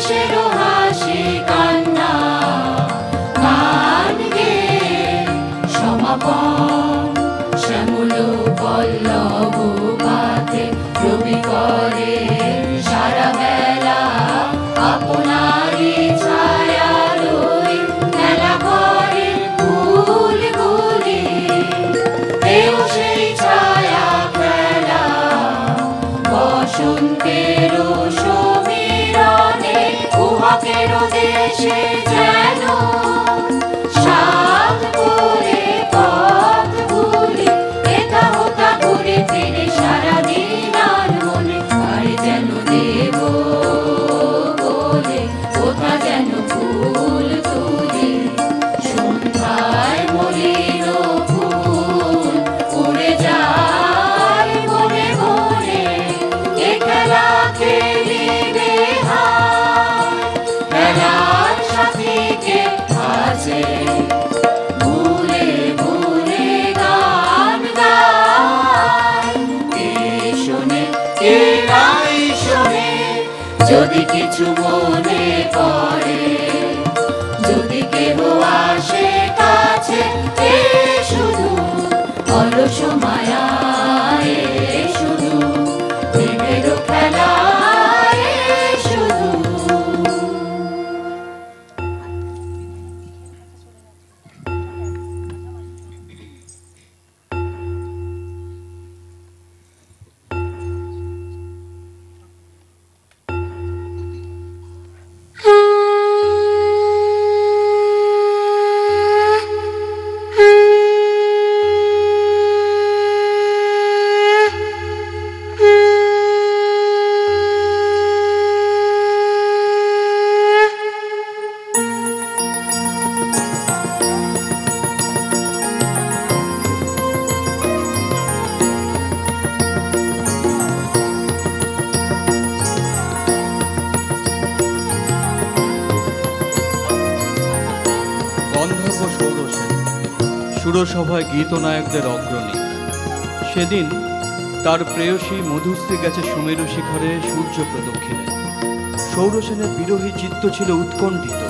দেশেরও হাসি কান্না গান গেয়ে সমাপন শ্যামল পল্লব পাতে রবি করে সারা বেলা আপনারই ছায়া লই মেলা করে ফুলগুলি এও সেই ছায়া খেলা বসন্তেরও সমীরণে উহাকেরও দেশে যেন সাত করে পথ ভুলি এটা হোতা ঘুরে ফিরে সারাদিন আর মনে আর যেন দেব বলে কোথা যেন ফুল তুলি সন্ধ্যায় মলিন ফুল উড়ে যায় মনে মনে এ খেলা খেলিবে হায় খেলার সাথীকে আছে ভুলে ভুলে গান গায় কে শোনে কে নাই শোনে যদি কিছু মনে পড়ে যদি কেহ আসে কাছে এ শুধু অলস মায়া এ শুধু প্রেমেরও খেলা এ শুধু। গন্ধর্ব সৌরসেন সুরসভায় গীতনায়কদের অগ্রণী। সেদিন তার প্রেয়সী মধুশ্রী গেছে সুমেরু শিখরে সূর্য প্রদক্ষিণে। সৌরসেনের বিরহী চিত্ত ছিল উৎকণ্ঠিত।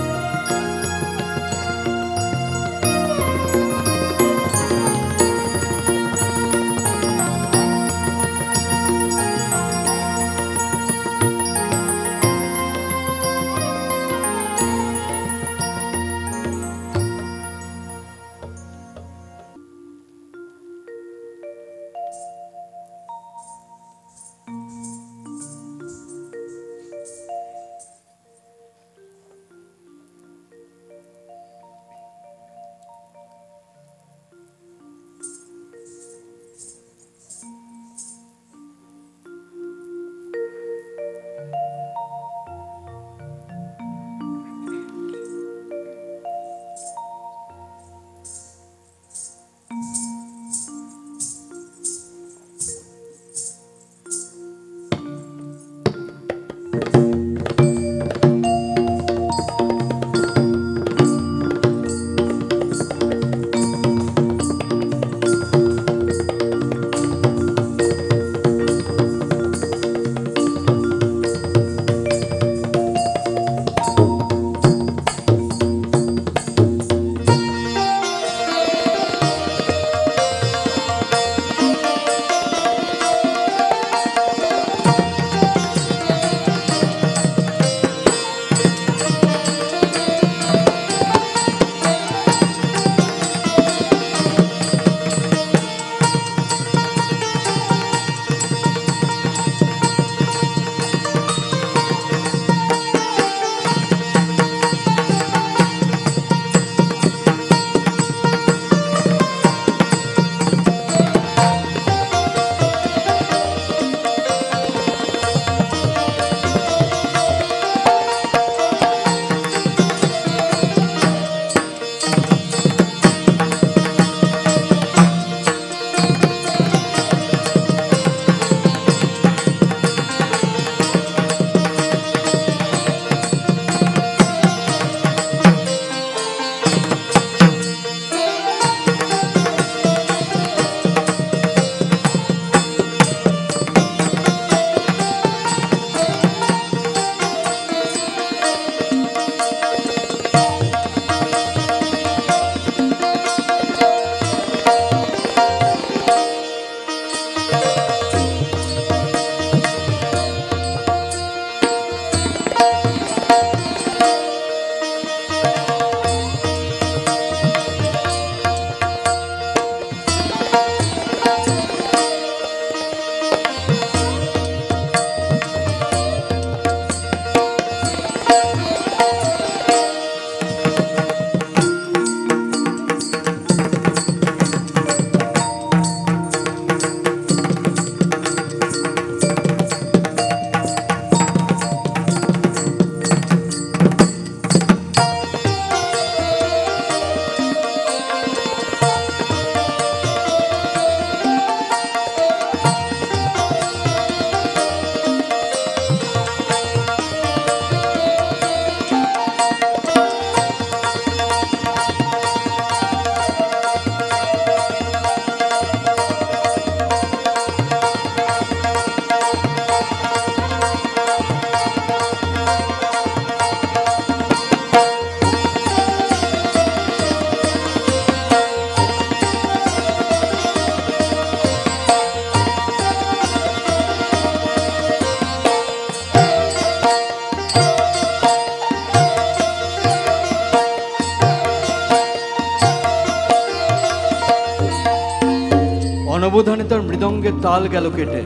ব্যবধানে তার মৃদঙ্গের তাল গেল কেটে,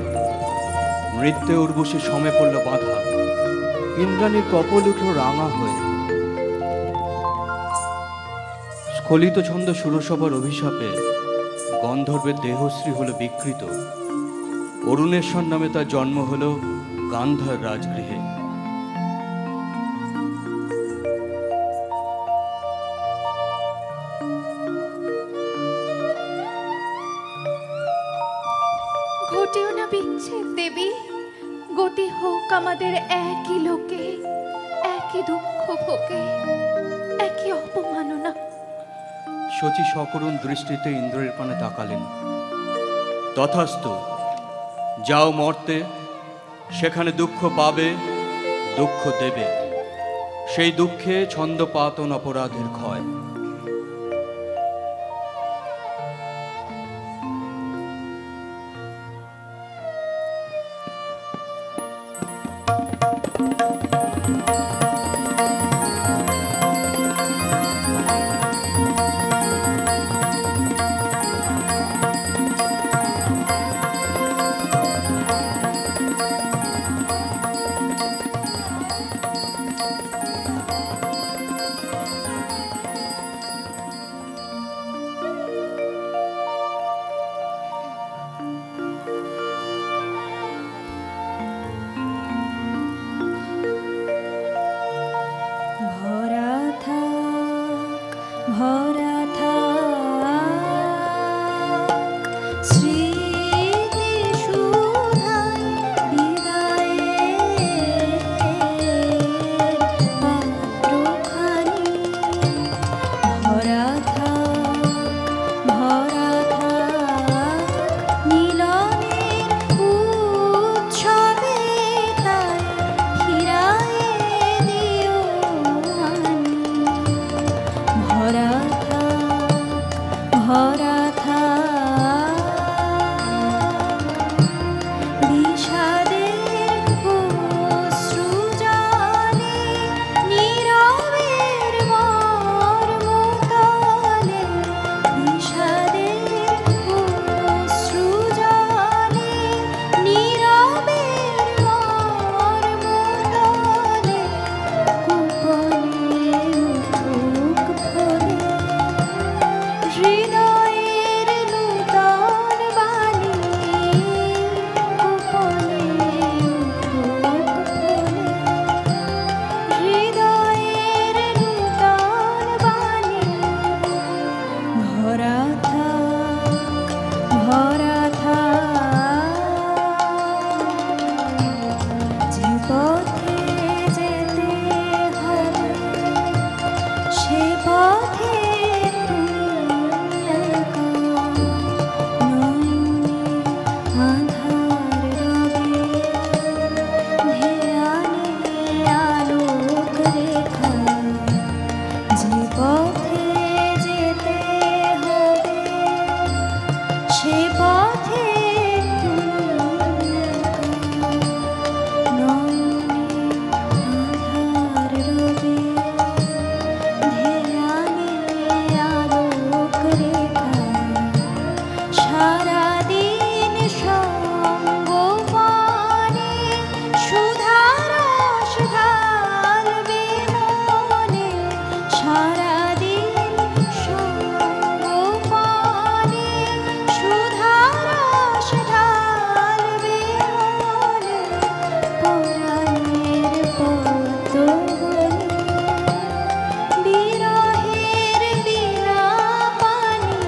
নৃত্যে উর্বশী সমে পড়ল বাঁধা, ইন্দ্রাণীর কপল উঠল রাঙা হয়ে। স্খলিত ছন্দ সুরসভার অভিশাপে গন্ধর্বের দেহশ্রী হলো বিকৃত। অরুণেশ্বর নামে তার জন্ম হলো গান্ধার রাজগৃহে। ঘটেও না বিচ্ছেদ দেবী, গতি হোক আমাদের একই লোকে, একই দুঃখ ভোগে, একই অপমাননা। শচী সকরুণ দৃষ্টিতে ইন্দ্রের পানে তাকালেন। তথাস্তু, যাও মর্তে, সেখানে দুঃখ পাবে, দুঃখ দেবে, সেই দুঃখে ছন্দপাতন অপরাধের ক্ষয়। ভরা থাক স্মৃতি সুধায় বিদায়ের পাত্রখানি। ভরা থাক মিলনের উৎসবে তাই ফিরায়ে দিও আনি। ভরা থাক বিষাদের অশ্রু জলে, নীরবের মর্মতলে। বিষাদের অশ্রু জলে, নীরবের মর্মতলে। গোপনে মুখ ফোলে হৃদয়ের নূতন বাণী। গোপনে মুখ ফোলে হৃদয়ের নূতন বাণী। ভরা থাক যে পথে যেতে হবে, সে পথে তুমি একা। নয়নে আঁধার রবে, ধ্যানে আলোক রেখা। যে পথে যেতে হবে, সে পথে তুমি একা। নয়নে আঁধার রবে, ধ্যানে আলোক রেখা। সারাদিন সঙ্গপানে সুধারস ঢালবে মনে। সারাদিন সঙ্গপানে সুধারস ঢালবে মনে। পরাণের পদ্মবনে বিরহের বীণাপানি।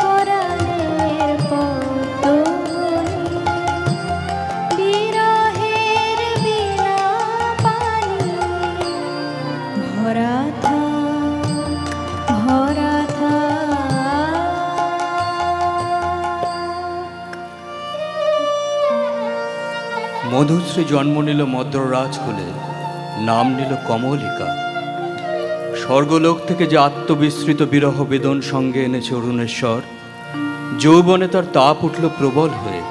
পরাণের পদ্মবনে বিরহের বীণাপানি। ভরা থাক মধুশ্রী জন্ম নিল মদ্ররাজ কুলে, নাম নিল কমলিকা। স্বর্গলোক থেকে যে আত্মবিস্মৃত বিরহ বেদন সঙ্গে এনেছে অরুণেশ্বর, যৌবনে তার তাপ উঠল প্রবল হয়ে।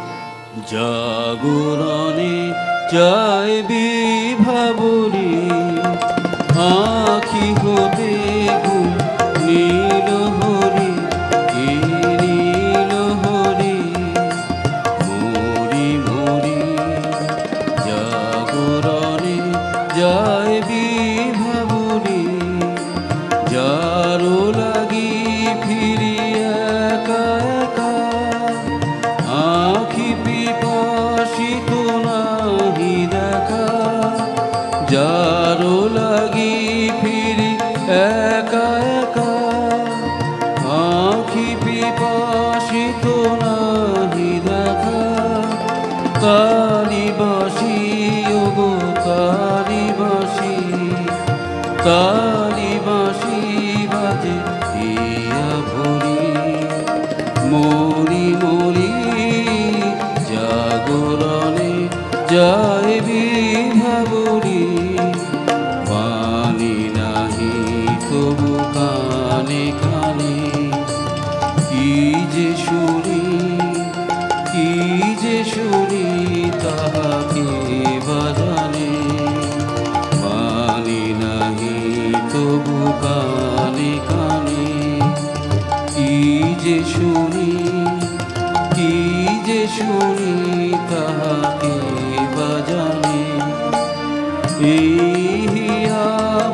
জাগরণে চায় বিভাবরী, আখি হতে নীল হরি, নীল মরি মরি জাগরণে যায় বিভাবরী, বাণী নাহি তবু কানে কানে, কি যে শুনি কি যে শুনি তাহাকে বাজানে, বাণী নাহি তবু কানে কানে, কি যে শুনি কি যে শুনি তাহাকে বাজানে। এই হিয়া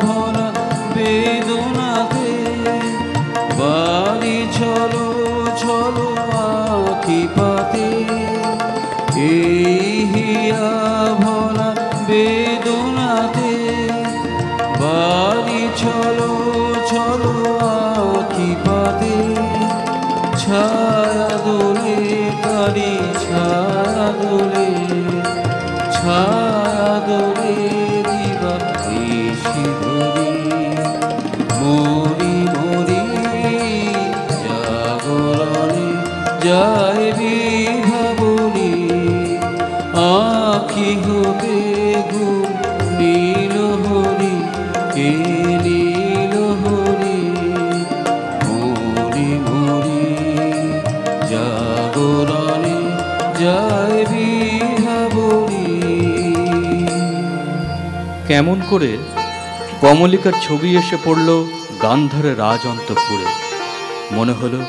ভরা বেদনাতে বাড়ি চলো চলো আখি পাতে, এই হিয়া ভরা বেদনাতে বাড়ি চলো চলো আখি পাতে, ছায়া দোলে তারি ছায়া দোলে, ছায়া দোলে দিবা ঋষি ধরি, মরি মরি জাগরণে যায় বিভাবরী, আখি হতে ঘুম নীল হরি, কে নীল হরি, মরি মরি জাগরণে যায় বিভাবরী। কেমন করে কমলিকার ছবি এসে পড়ল গান্ধারের রাজ অন্তঃপুরে। মনে হলো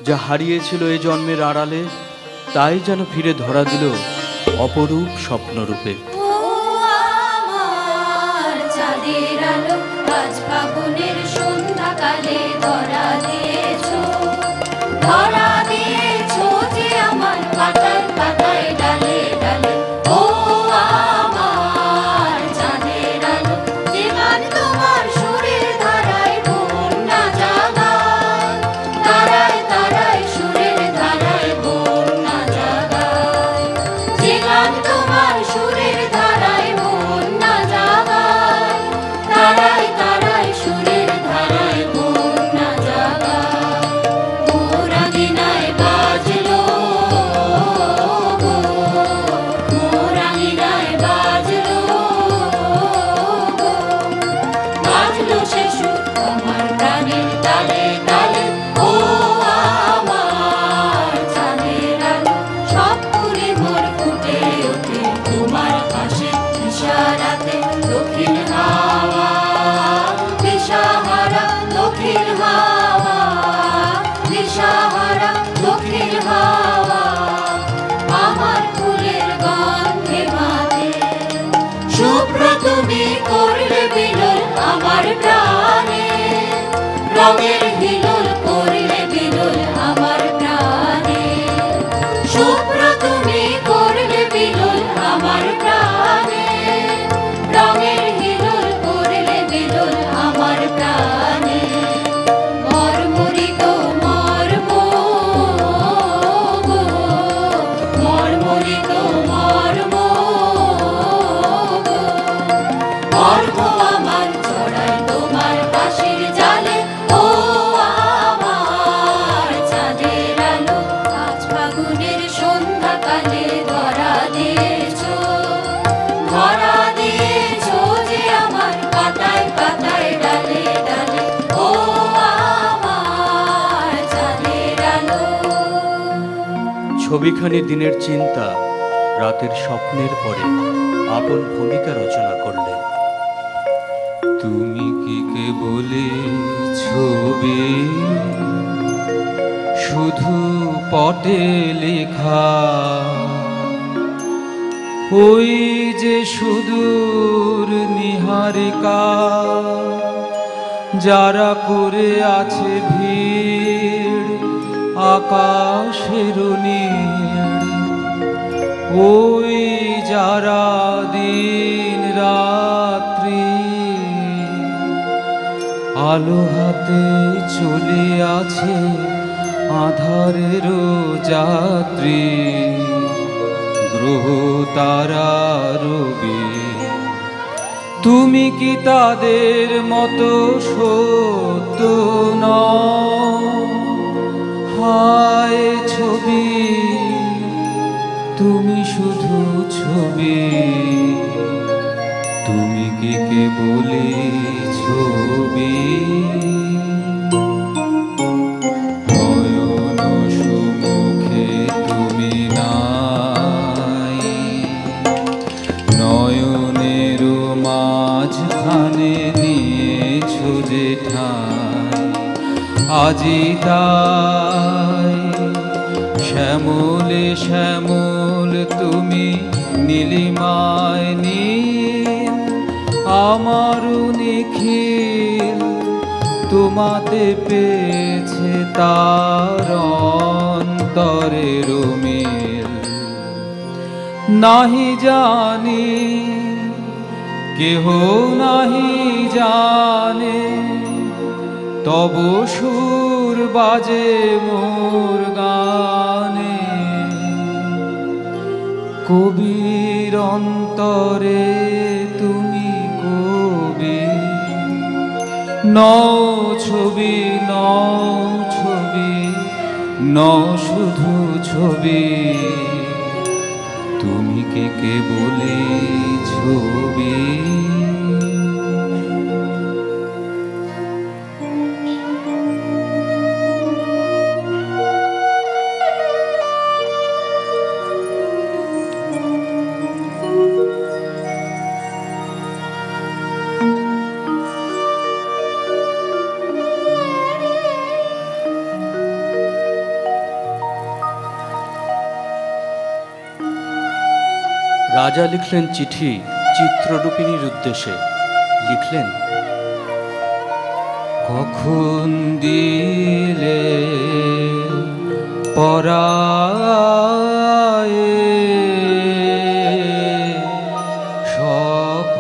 যা হারিয়েছিল এ জন্মের আড়ালে তাই যেন ফিরে ধরা দিল অপরূপ স্বপ্নরূপে। ও আমার চাঁদের আলো, আজ ফাগুনের সন্ধ্যাকালে ধরা দিয়েছো, ধরা দিয়েছো যে আমার পাতায় পাতায় ডালে ডালে। ও আমার চাঁদের আলো, যে গান তোমার সুরের ধারায় বন্যা জাগায়, তারায় তারায় সুরের ধারায় বন্যা জাগায়, যে গান তোমার সুরের ধারায় বন্যা জাগায়, তারায় তারায় সুরের ধারায় বন্যা জাগায়। মোরাঙ্গিনায় বাজলো গো, মোরাঙ্গিনায় বাজলো গো, বাজলো সে সুর আমার প্রাণের তালে তালে। ও আমার চাঁদের আলো, সব ফুলে মোর ফুটে ওঠে তোমার পাশে ইশারাতে, দক্ষিণ হাওয়া দিশাহারা, দক্ষিণ হাওয়া দিশাহারা, দক্ষিণ হাওয়া আমার ফুলের গন্ধে মাতে। শুভ্র তুমি করলে বিলোল আমার প্রাণে, রঙের হিলোল করলে বিলোল আমার প্রাণে। শুভ্র তুমি করলে বিলোল আমার প্রাণে, রঙের হিলোল করলে বিলোল আমার প্রাণে। মর্মরিত মর্ম গো, মর্মরিত মর্ম গো, মর্ম আমার জড়ায় তোমার বাঁশির জালে। ও আমার চাঁদের আলো, আজ ফাগুনের সন্ধ্যাকালে ধরা দিয়েছো, ধরা দিয়েছো যে আমার পাতায় পাতায় ডালে ডালে। ও আমার চাঁদের আলো। ছবিখানি দিনের চিন্তা রাতের স্বপ্নের পরে আপন ভূমিকা রচনা করলেন। তুমি কি কেবলে ছবি, শুধু পটে লেখা, ওই যে সুদূর নিহারিকা, যারা করে আছে ভিড় আকাশের নীড়, ওই যারা দিন রাত্রি আলো হাতে চলে আছে আধারের যাত্রী, গ্রহ তারা রবি। তুমি কি তাদের মতো সত্য নও? হায় ছবি, তুমি শুধু ছবি, তুমি কি কেবলি ছবি। নয়ন সুমুখে তুমি নাই, নয়নের মাঝখানে নিয়েছো যে ঠাই। আজি তাই শ্যামলে শ্যামল তুমি নীলিমায় নীল, আমারও নিখিল তোমাতে পেয়েছে তার অন্তরের মিল। নাহি জানি কেহ নাহি জানে, তব সুর বাজে মোর গানে। কবির অন্তরে তুমি কবি, নও ছবি নও ছবি, নও শুধু ছবি, তুমি কে কেবলি ছবি। রাজা লিখলেন চিঠি চিত্ররূপিণীর উদ্দেশ্যে। লিখলেন, কখন দিলে পরায়ে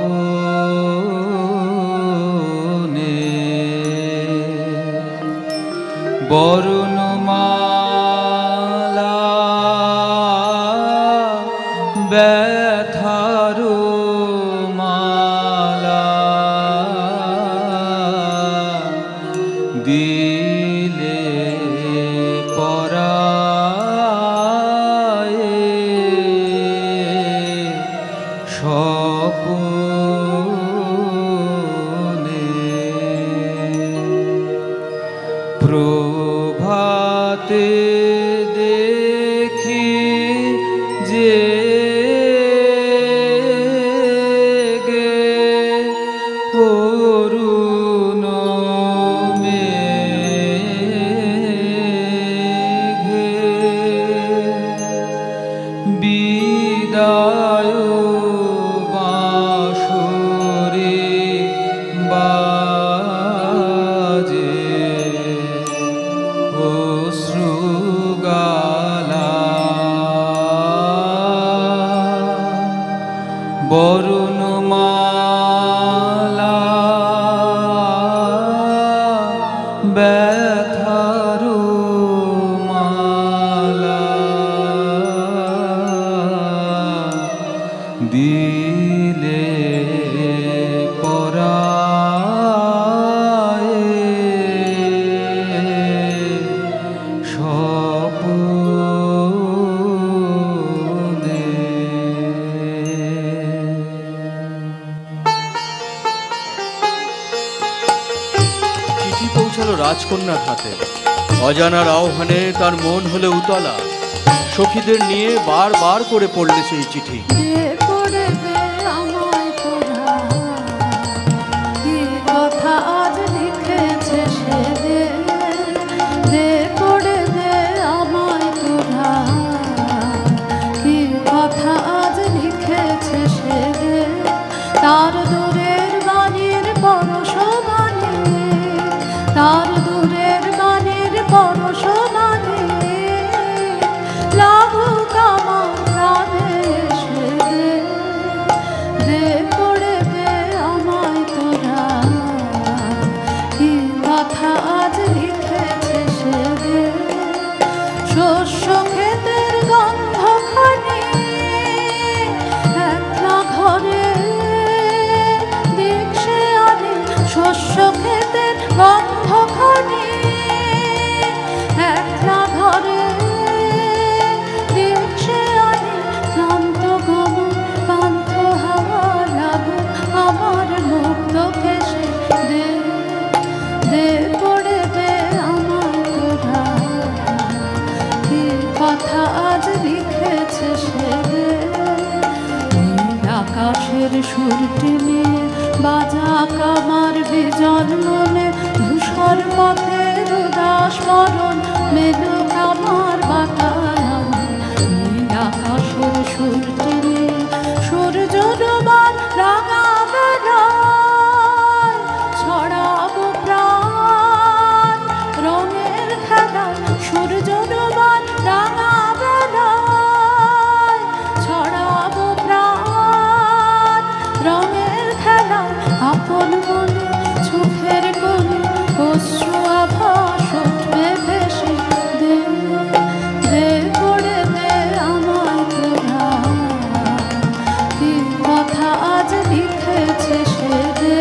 স্বপনে, বরণমালা ব্যথারো মালা দিলে পরায়ে স্বপনে। প্রভাতে দেখি যে অরুণ মেঘে বিদায় বাঁশরি বাজে, অশ্রুগালা বরণমালা ব্যথারো মালা দিলে পরায়ে স্বপনে। চিঠি পৌঁছালো রাজকন্যার হাতে। অজানার আহ্বানে তার মন হলে উতলা। সখীদের নিয়ে বারবার করে পড়লে সেই চিঠি। পড়ে দে আমায় তোরা, কি কথা আজ লিখেছে সে দে। দে পড়ে দে আমায় তোরা, কি কথা আজ লিখেছে সে দে। তার দূরের বাণীর পরশ বাণী, তার দূরের বাণীর পরশ বাণী, লাগুক আমার প্রাণে সে দে। লিখেছে সে নীল আকাশের সুরটি নিয়ে বাজা কামার বিজন মনে ধূসর পথের উদাস মরণ মেলুক আমার বাতায়ন নীল আকাশের সুরটি নিয়ে সূর্য ডোবার রাঙা বেলায় ছড়াবো প্রাণ রঙের খেলায় সূর্য ডোবার রাঙা বেলায় ছড়াবো প্রাণ রঙের খেলায় আপন মনে চোখের কোণে অশ্রু আভাস উঠবে ভেসে দে দে করে দে আমায় তোরা কি কথা আজ লিখেছে সে দে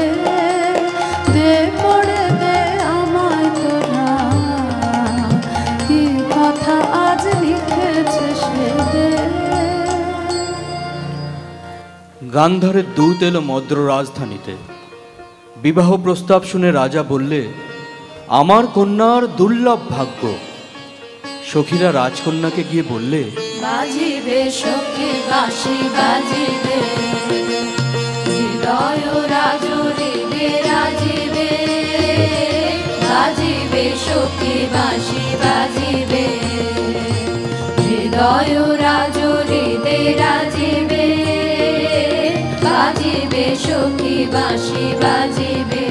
দে করে দে আমায় তোরা কি কথা আজ লিখেছে সে দে। গান্ধারের দূত এলো মদ্র রাজধানীতে। বিবাহ প্রস্তাব শুনে রাজা বললে, আমার কন্যার দুর্লভ ভাগ্য। সখীরা রাজকন্যাকে গিয়ে বললে, বাজিবে সখী বাঁশি বাজিবে হৃদয় রাজরিবে রাজিবে বাজিবে সখী বাঁশি বাজিবে হৃদয় রাজরিবে রাজিবে বাজিবে সখী বাঁশি বাজিবে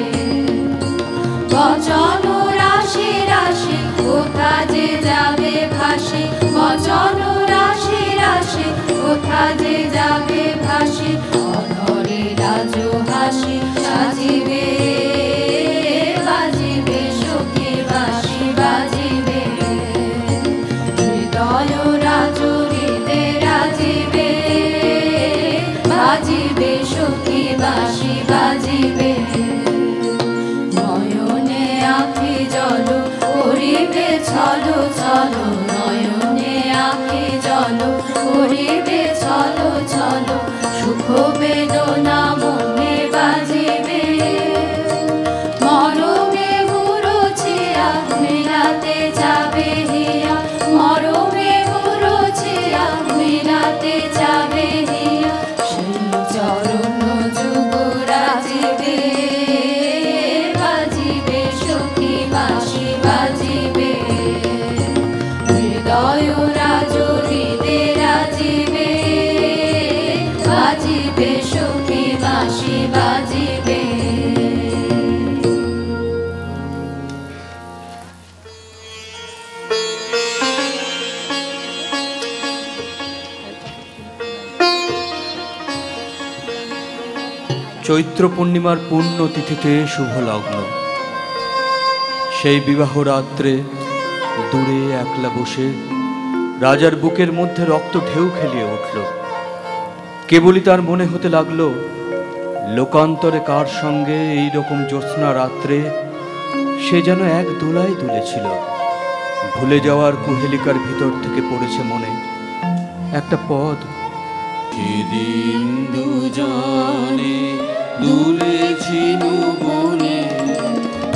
বচন রাশি রাশি কোথা যে যাবে ভাসি বচন রাশি রাশি কোথা যে যাবে ভাসি অধরে রাজ হাসি সাজিবে বাজিবে সখী বাঁশি বাজিবে হৃদয় রাজরিবে রাজিবে বাজিবে সখী বাঁশি বাজিবে নয়নে আঁখি জল করিবে ছলো ছলো নয়নে আঁখি জল করিবে ছলো ছলো সুখ বেদনা মনে বাজিবে মরমে মুরছিয়া মিলাতে যাবে হিয়া মরমে মুরছিয়া মিলাতে যাবে হিয়া সেই চরণ যুগ রাজিবে বাজিবে সখী বাঁশি বাজিবে হৃদয় রাজরিবে রাজিবে বাজিবে সখী বাঁশি বাজিবে। চৈত্র পূর্ণিমার পূর্ণ তিথিতে শুভ লগ্ন। সেই বিবাহ রাত্রে দূরে একলা বসে রাজার বুকের মধ্যে রক্ত ঢেউ খেলিয়ে উঠল। কেবলই তার মনে হতে লাগলো, লোকান্তরে কার সঙ্গে এই রকম জ্যোৎস্না রাত্রে সে যেন এক দোলায় দুলেছিল। ভুলে যাওয়ার কুহেলিকার ভিতর থেকে পড়েছে মনে একটা পদ, সেদিন দুজনে দুলেছিল বনে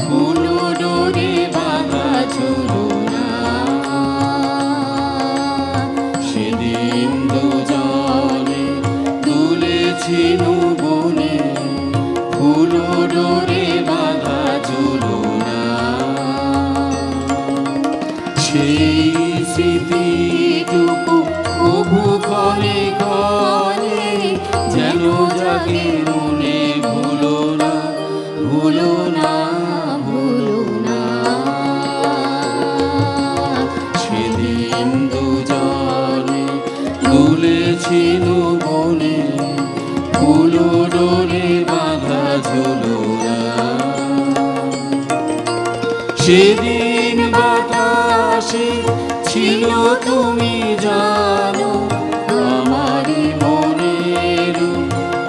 ফুল ডোরে বাঁধা ঝুলনা। সেদিন দুজনে দুলেছিল বনে ফুল ডোরে বাঁধা ঝুলনা। সেই স্মৃতিটুকু কবু ক্ষণে ক্ষণে যেন জাগে মনে, ভুলো না ভুলো না ভুলো না। সেদিন দুজনে দুলেছিল বনে ফুল ডোরে বাঁধা ঝুলনা। সেদিন বাতাসে ছিল তুমি জানো আমারি মনের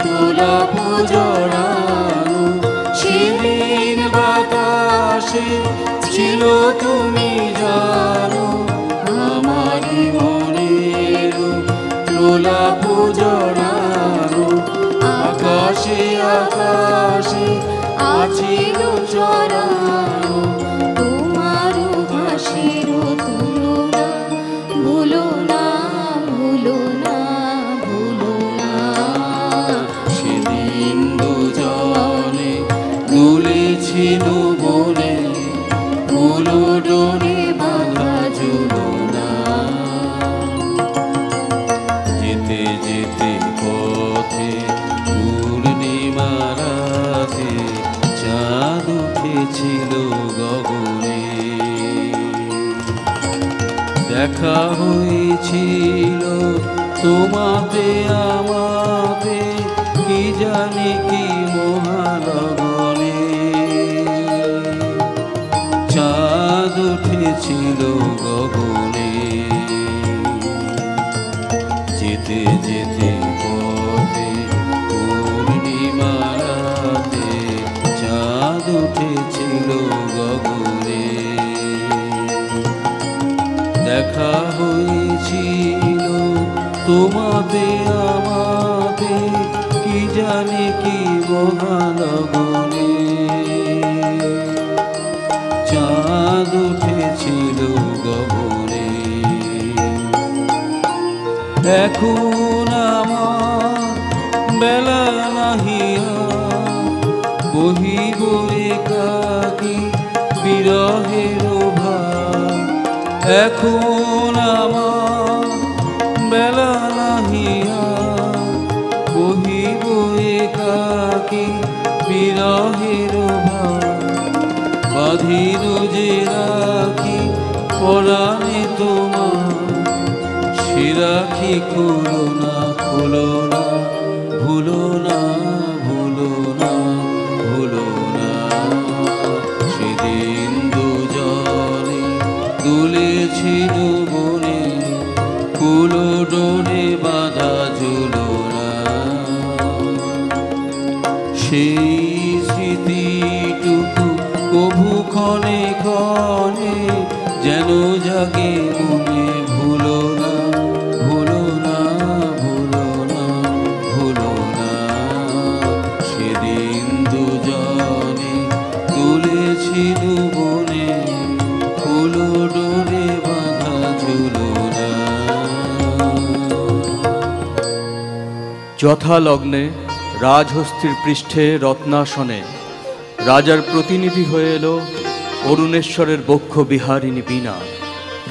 গোলাপ জড়ানো। সেদিন বাতাসে ছিল তুমি জানো আমারি মনের গোলাপ জড়ানো। আকাশে আকাশে আছিল চড়ানো তোমার হাসির তুলনা, ভুলো না দুলেছিল গগনে, দেখা হয়েছিল তোমাতে আমাতে, কি জানি কি মহালগনে। চাঁদ উঠেছিল গগনে, যেতে যেতে পথে পূর্ণিমা রাতে, চাঁদ উঠেছিল গগনে। দেখা হয়েছিল তোমাতে আমাতে, কি জানি কি মহালগনে। চাঁদ উঠেছিল গগনে। এখন আমার বেলা নাহিয়া, বহিব একাকী বিরহের ভার। এখন আমার বেলা নাহিয়া, বহিব একাকী বিরহের ভার। বাঁধিল যে রাখি পরাণে তোমার, সে রাখি খুলো না, খুলো না, ভুলো না, ভুলো না, ভুলো না। সেদিন দুজনে দুলেছিল বনে, কুলো ডোরে বাঁধা ঝুলো না। সেই স্মৃতিটুকু কভু ক্ষণে ক্ষণে যেন জাগে মনে, ভুলো না, ভুলো না, ভুলো না, ভুলো না। সেদিন দুজনে তুলেছিল বনে, কুলো ডোরে বাঁধা ঝুলো না। যথালগ্নে রাজহস্তির পৃষ্ঠে রত্নাসনে রাজার প্রতিনিধি হয়ে এলো অরুণেশ্বরের বক্ষ বিহারিণী বীণা।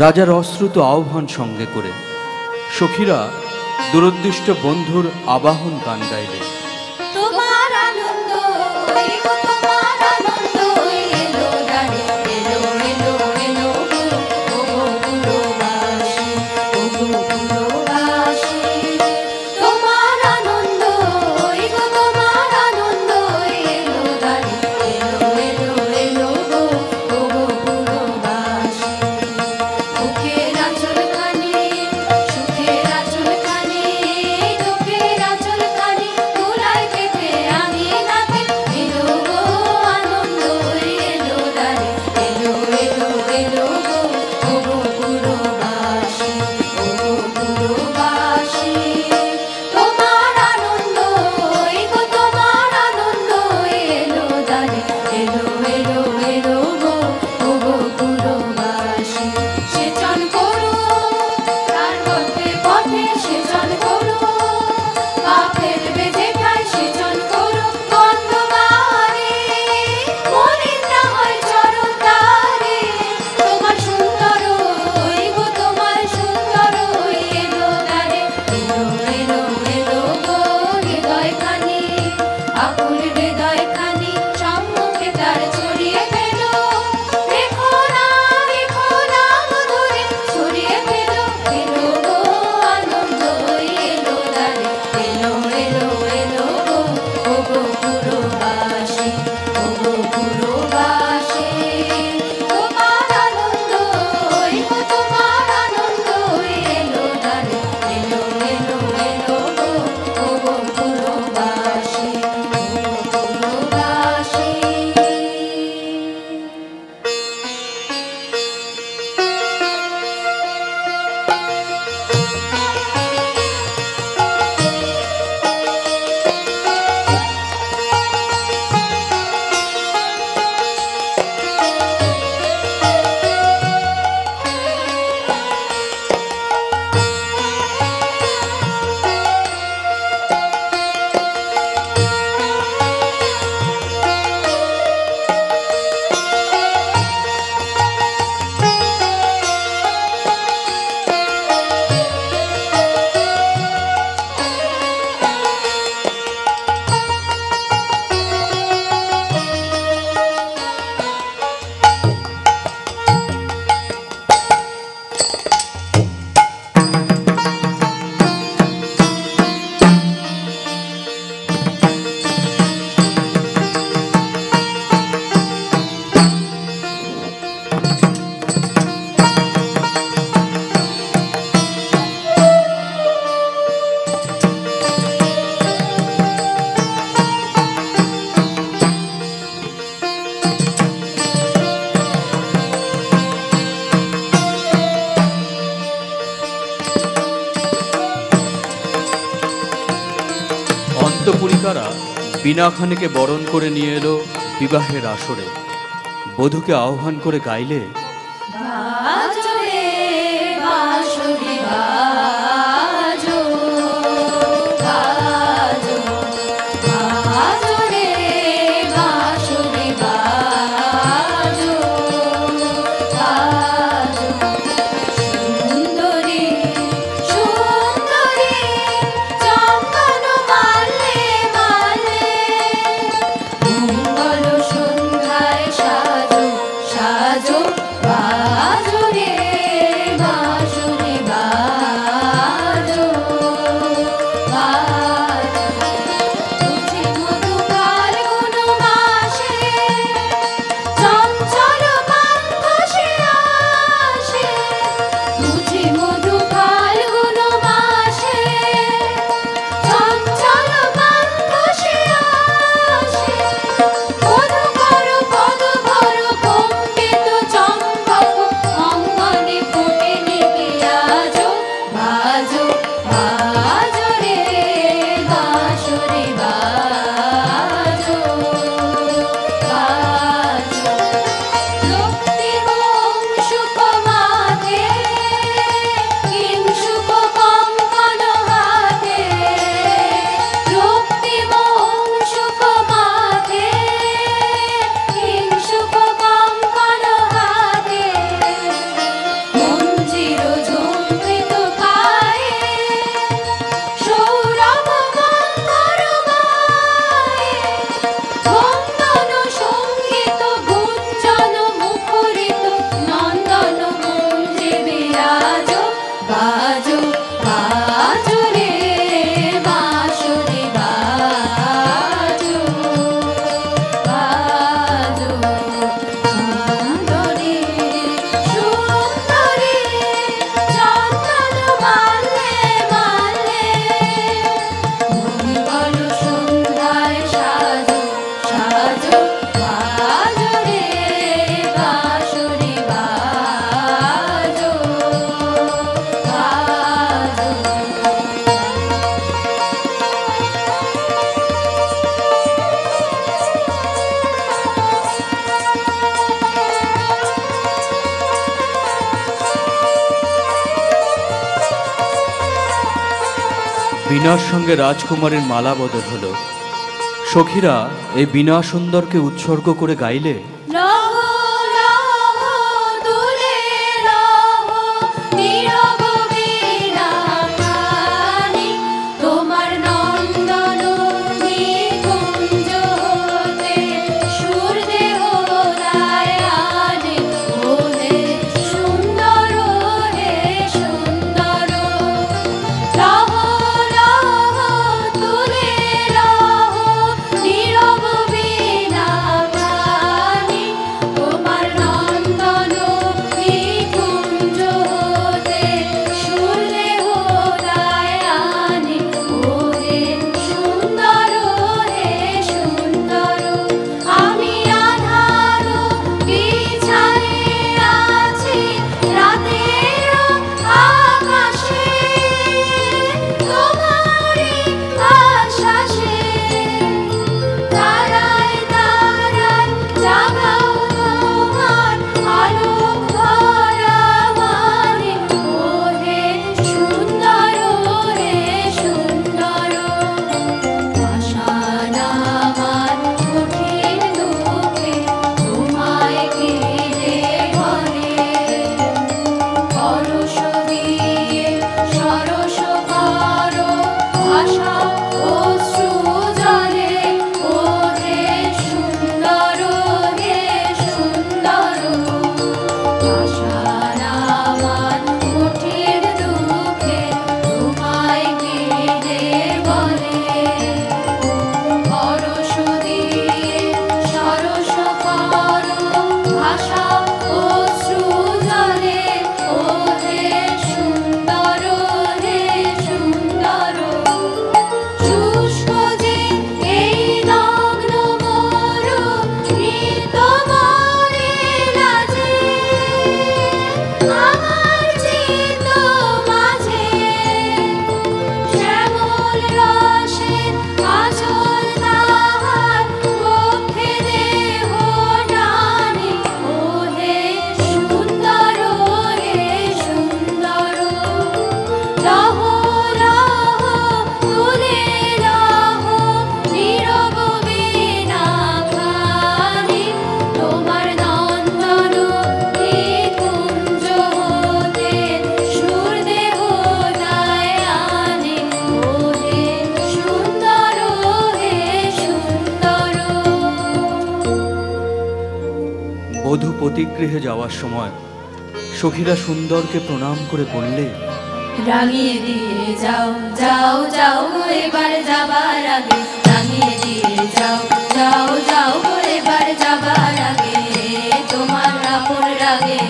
রাজার অশ্রুত আহ্বান সঙ্গে করে সখীরা দুরদৃষ্ট বন্ধুর আবাহন গান গাইলে। তোমার আনন্দ, ওই গো তোমার আনন্দ, এলো দাঁড়ি, এলো এলো এলো গো, ও গো পুরবাসী, ও গো পুরবাসী। তোমার আনন্দ, ওই গো তোমার আনন্দ, এলো দাঁড়ি, এলো এলো এলো গো, ও গো পুরবাসী। মুখের আঁচলখানি, সুখের আঁচলখানি, দুঃখের আঁচলখানি, নৃত্যপুরিকারা বীণাখানিকে বরণ করে নিয়ে এলো বিবাহের আসরে। বধূকে আহ্বান করে গাইলে, বাজো রে বাঁশরি বাজো, বাজো, বাজো রে বাঁশরি বাজো, বাজো। সুন্দরী সুন্দরী চন্দন মালে মালে, মঙ্গল সন্ধ্যায় সাজো সাজো, বাজো রে বাঁশরি বাজো, বাজো। বুঝি মধু ফাল্গুন মাসে চঞ্চল বাতাসে আসে, বুঝি মধু ফাল্গুন মাসে চঞ্চল বাতাসে আসে। পদ ভর কম্পিত চম্পক অঙ্গনে ফুটে নিকে আজো, বাজো বাজো রে বাঁশরি বাজো, বাজো। রক্তিমং শুক মাথে কিংশুক কঙ্কণ হাতে, রক্তিমং শুক মাথে কিংশুক কঙ্কণ হাতে, মঞ্জির ঝুমৃত পায়ে সৌরভ মঙ্গল গায়ে, বন্দন সঙ্গীত গুঞ্জন মুখরিত নন্দন কুঞ্জে বিরাজো, বাজো বাজো রে বাঁশরি বাজো, বাজো। সুন্দরী সুন্দরী চন্দন মালে মালে, মঙ্গল সন্ধ্যায় সাজো সাজো, বাজো রে বাঁশরি বাজো, বাজো। বীণার সঙ্গে রাজকুমারীর মালা বদল হলো। সখীরা এই বীণা সুন্দরকে উৎসর্গ করে গাইলে, লহ লহ তুলে লহ নীরব বীণাখানি, তোমার নন্দন নিকুঞ্জ হতে সুর দেহ রায়ানে, ওহে সুন্দর হে সুন্দর। লহ লহ তুলে লহ নীরব বীণাখানি, পতিগৃহে যাওয়ার সময় সখীরা সুন্দরকে প্রণাম করে বললে, রাঙিয়ে দিয়ে যাও যাও যাও গো এবার যাবার আগে, রাঙিয়ে দিয়ে যাও যাও যাও গো এবার যাবার আগে, তোমার আপন রাগে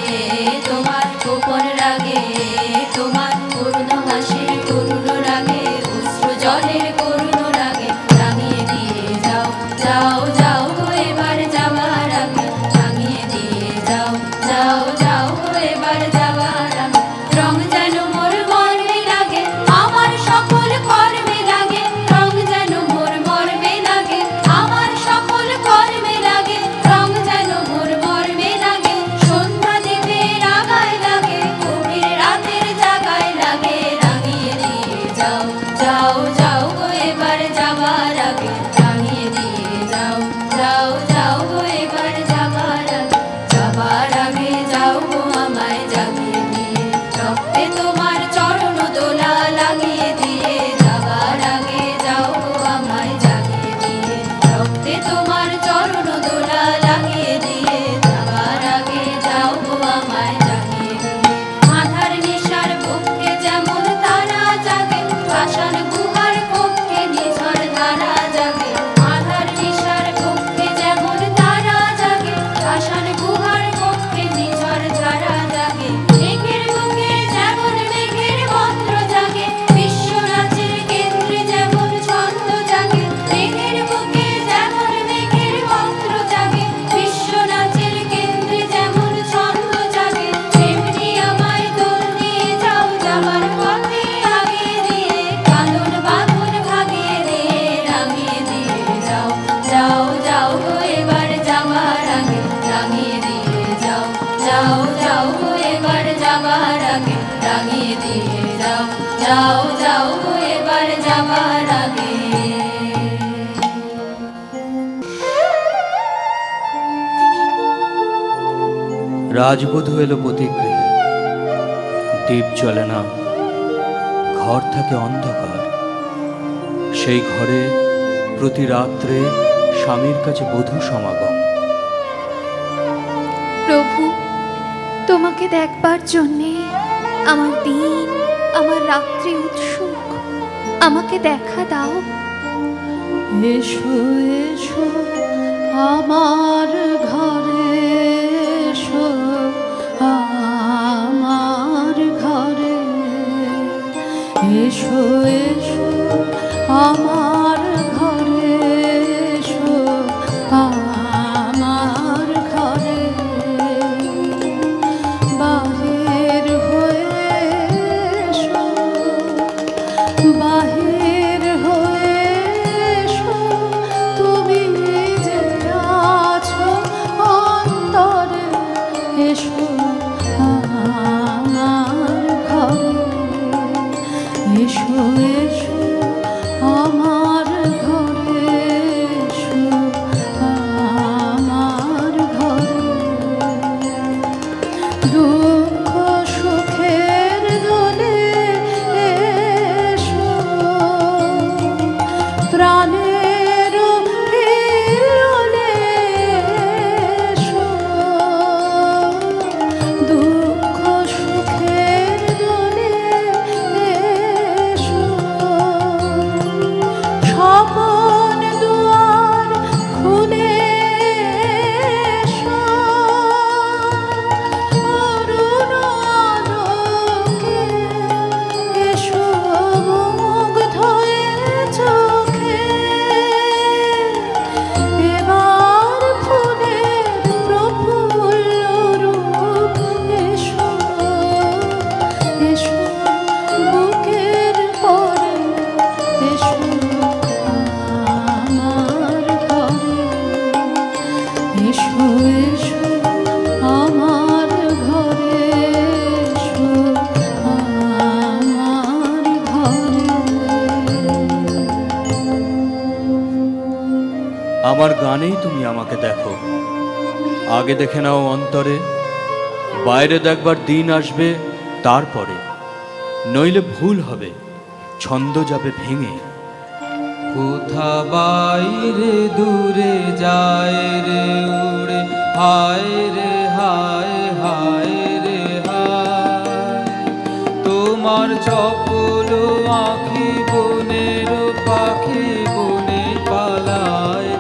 তোমার গোপন রাগে, তোমার করুণ হাসির করুণ রাগে অশ্রু জলের করুণ রাগে, রাঙিয়ে দিয়ে যাও যাও যাও গো এবার যাবার আগে, রাঙিয়ে দিয়ে যাও যাও যাও গো এবার যাবার আগে, রং যেন মোর মর্মে লাগে আমার সকল কর্মে লাগে, রং যেন মোর মর্মে লাগে আমার সকল কর্মে লাগে, রং যেন মোর মর্মে লাগে সন্ধ্যা দেবের আগায় লাগে, গভীর রাতের জাগায় লাগে, রাঙিয়ে দিয়ে যাও যাও যাও গো এবার যাবার আগে, রাঙিয়ে দিয়ে যাও যাও যাও গো এবার যাবার আগে, যাবার আগে যাও গো আমায় জাগিয়ে দিয়ে, রক্তে তোমার চরণ দোলা লাগিয়ে দিয়ে, যাবার আগে যাও গো আমায় জাগিয়ে দিয়ে, রক্তে তোমার চরণ দোলা লাগিয়ে দিয়ে, যাবার আগে যাও গো আমায় জাগিয়ে দিয়ে, আধার নিশার পক্ষে যেমন তারা জাগে, পাষাণ গুহার পক্ষে নিঝড় ধারা জাগে, আধার নিশার পক্ষে যেমন তারা জাগে, পাষাণ গুহার পক্ষে নিঝড় ধারা জাগে, মেঘের বুকে যেমন মেঘের মন্ত্র জাগে, বিশ্বরাজের কেন্দ্রে যেমন ছন্দ জাগে, মেঘের বুকে যেমন মেঘের মন্ত্র জাগে, বিশ্বরাজের কেন্দ্রে যেমন ছন্দ জাগে, তেমনি আমায় দোল দিয়ে যাও যাবার পথে আগিয়ে দিয়ে, কানন বাঁধন ভাগিয়ে দিয়ে, রাঙিয়ে দিয়ে যাও যাও যাও গো এবার যাবার আগে, রাঙিয়ে দিয়ে যাও যাও যাও গো এবার যাবার আগে, রাঙিয়ে দিয়ে যাও যাও যাও গো এবার যাবার আগে। রাজবধূ এলো পতিগৃহে, দীপ জ্বলে না, ঘর থাকে অন্ধকার। সেই ঘরে প্রতি রাত্রে স্বামীর কাছে বধূ সমাগম। প্রভু, তোমাকে দেখবার জন্যে আমার দিন আমার রাত্রি উৎসুক, আমাকে দেখা দাও। এসো এসো আমার ঘরে, এসো আমার ঘরে, এসো এসো আমার ঘরে, এসো আমার ঘরে, বাহির হয়ে এসো, বাহির হয়ে এসো, তুমি যে আছো অন্তরে, এসো আমার ঘরে, এসো এসো আমার ঘরে, এসো আমার ঘরে, দুঃখ সুখের দোলে এসো, প্রাণের হিলোলে এসো, দুঃখ সুখের দোলে এসো, স্বপন দুয়ার খুলে এসো, অরুণ আলোকে এসো, মুগ্ধ হয়ে চোখে, এবার ফুলের প্রফুল্ল রূপ এসো, এসো বুকের পরে, এসো আমার ঘরে, এসো এসো আমার ঘরে, এসো আমার ঘরে। আমার গানেই তুমি আমাকে দেখো, আগে দেখে নাও অন্তরে, বাইরে দেখবার দিন আসবে তারপরে, নইলে ভুল হবে, ছন্দ যাবে ভেঙে। কোথা বাইরে দূরে যায় রে উড়ে, হায় রে হায় হায় রে হায়, তোমার চপল আঁখি বনের পাখি বনে পালায়,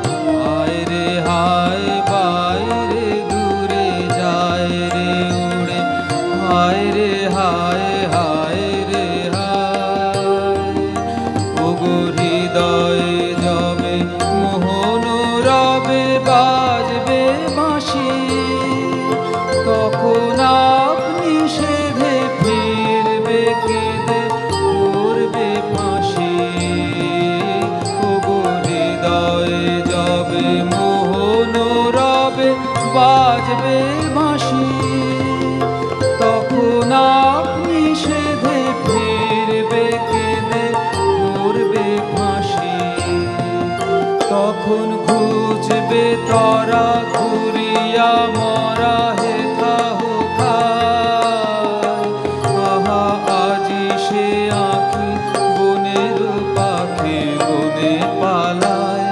হায় রে হায় বাইরে দূরে যায় রে উড়ে, হায় রে হায় হায় রে হায়। ওগো হৃদয়ে যবে মোহন রবে বাজবে বাঁশি, তখন আপনি সেধে ফিরবে কেঁদে করবে ফাঁসি। ওগো হৃদয়ে যবে মোহন রবে বাজবে বাঁশি, তখন আপনি সেধে ফিরবে কেঁদে করবে ফাঁসি। তখন খুঁজবে তরা ঘুরিয়া মরা হেথা হোথায়, আহা আজি সে আঁখি বনের পাখি বনে পালায়,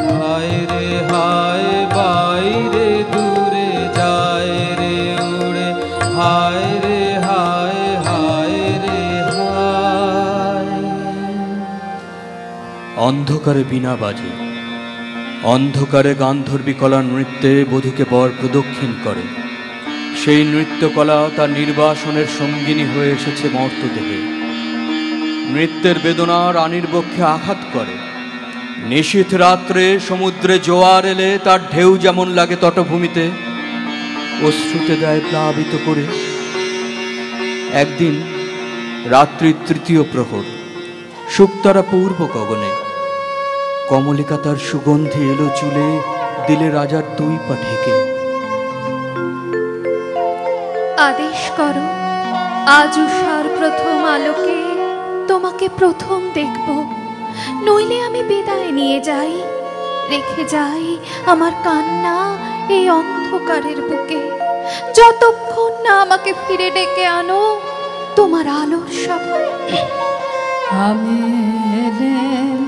হায় রে হায় বাইরে দূরে যায় রে উড়ে, হায় রে হায় হায় রে হায়। অন্ধকারে বীণা বাজে, অন্ধকারে গান্ধর্বী কলার নৃত্যে বধূকে বর প্রদক্ষিণ করে। সেই নৃত্যকলা তার নির্বাসনের সঙ্গিনী হয়ে এসেছে মর্তদেহে। নৃত্যের বেদনা রানীর বক্ষে আঘাত করে। নিশীথ রাত্রে সমুদ্রে জোয়ার এলে তার ঢেউ যেমন লাগে তটভূমিতে, অশ্রুতে দেয় প্লাবিত করে। একদিন রাত্রির তৃতীয় প্রহর, শুকতারা পূর্ব গগনে, কমলিকা তার সুগন্ধি এলো চুলে, দিলে রাজার দুই পা ঢেকে। আদেশ করো, আজ উষার প্রথম আলোকে তোমাকে প্রথম দেখব, নইলে আমি বিদায় নিয়ে যাই, রেখে যাই আমার কান্না এই অন্ধকারের বুকে, যতক্ষণ না আমাকে ফিরে ডেকে আনো তোমার আলোর সভায়। আমি এলেম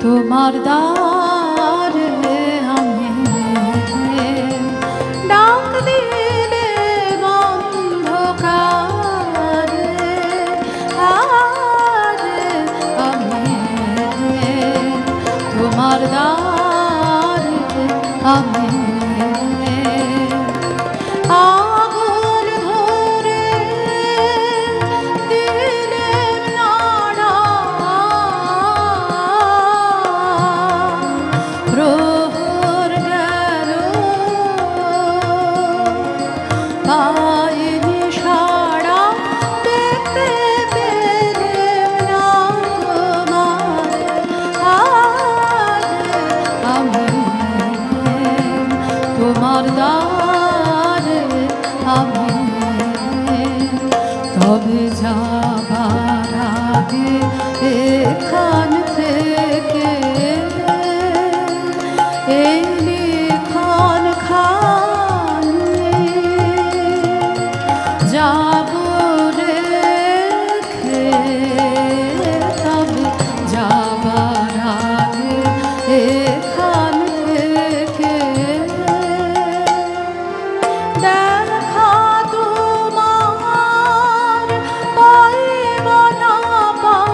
তোমার দ্বারে, আমি এলেম ডাক দিলে অন্ধকারে, আরে আমি এলেম তোমার দ্বারে, আমি এলেম আগুন ধরে দিলেম নাড়া, প্রহর গেল পাইনি সাড়া, দেখতে পেলেম না তোমারে, আজ আমি এলেম তোমার দ্বারে, আমি এলেম। তবে যাবার আগে এখান থেকে এই লিখন খানি যাব রেখে, তবে যাবার আগে এখান থেকে দেখা তোমার পাইব না পাই,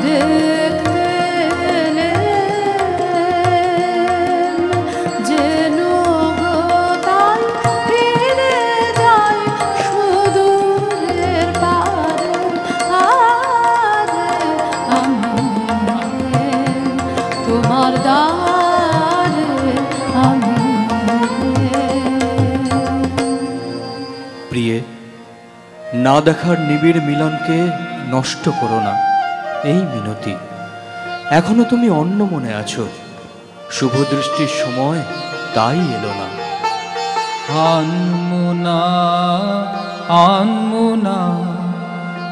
দেখতে এলেম যেন গো তাই ফিরে যাই সুদূরের পারে, আজ আমি এলেম তোমার দ্বারে, আমি এলেম। প্রিয়ে, না দেখার নিবিড় মিলনকে নষ্ট করো না, এই মিনতি। এখনো তুমি অন্য মনে আছো, শুভ দৃষ্টির সময় তাই এলো না। আনমোনা আনমোনা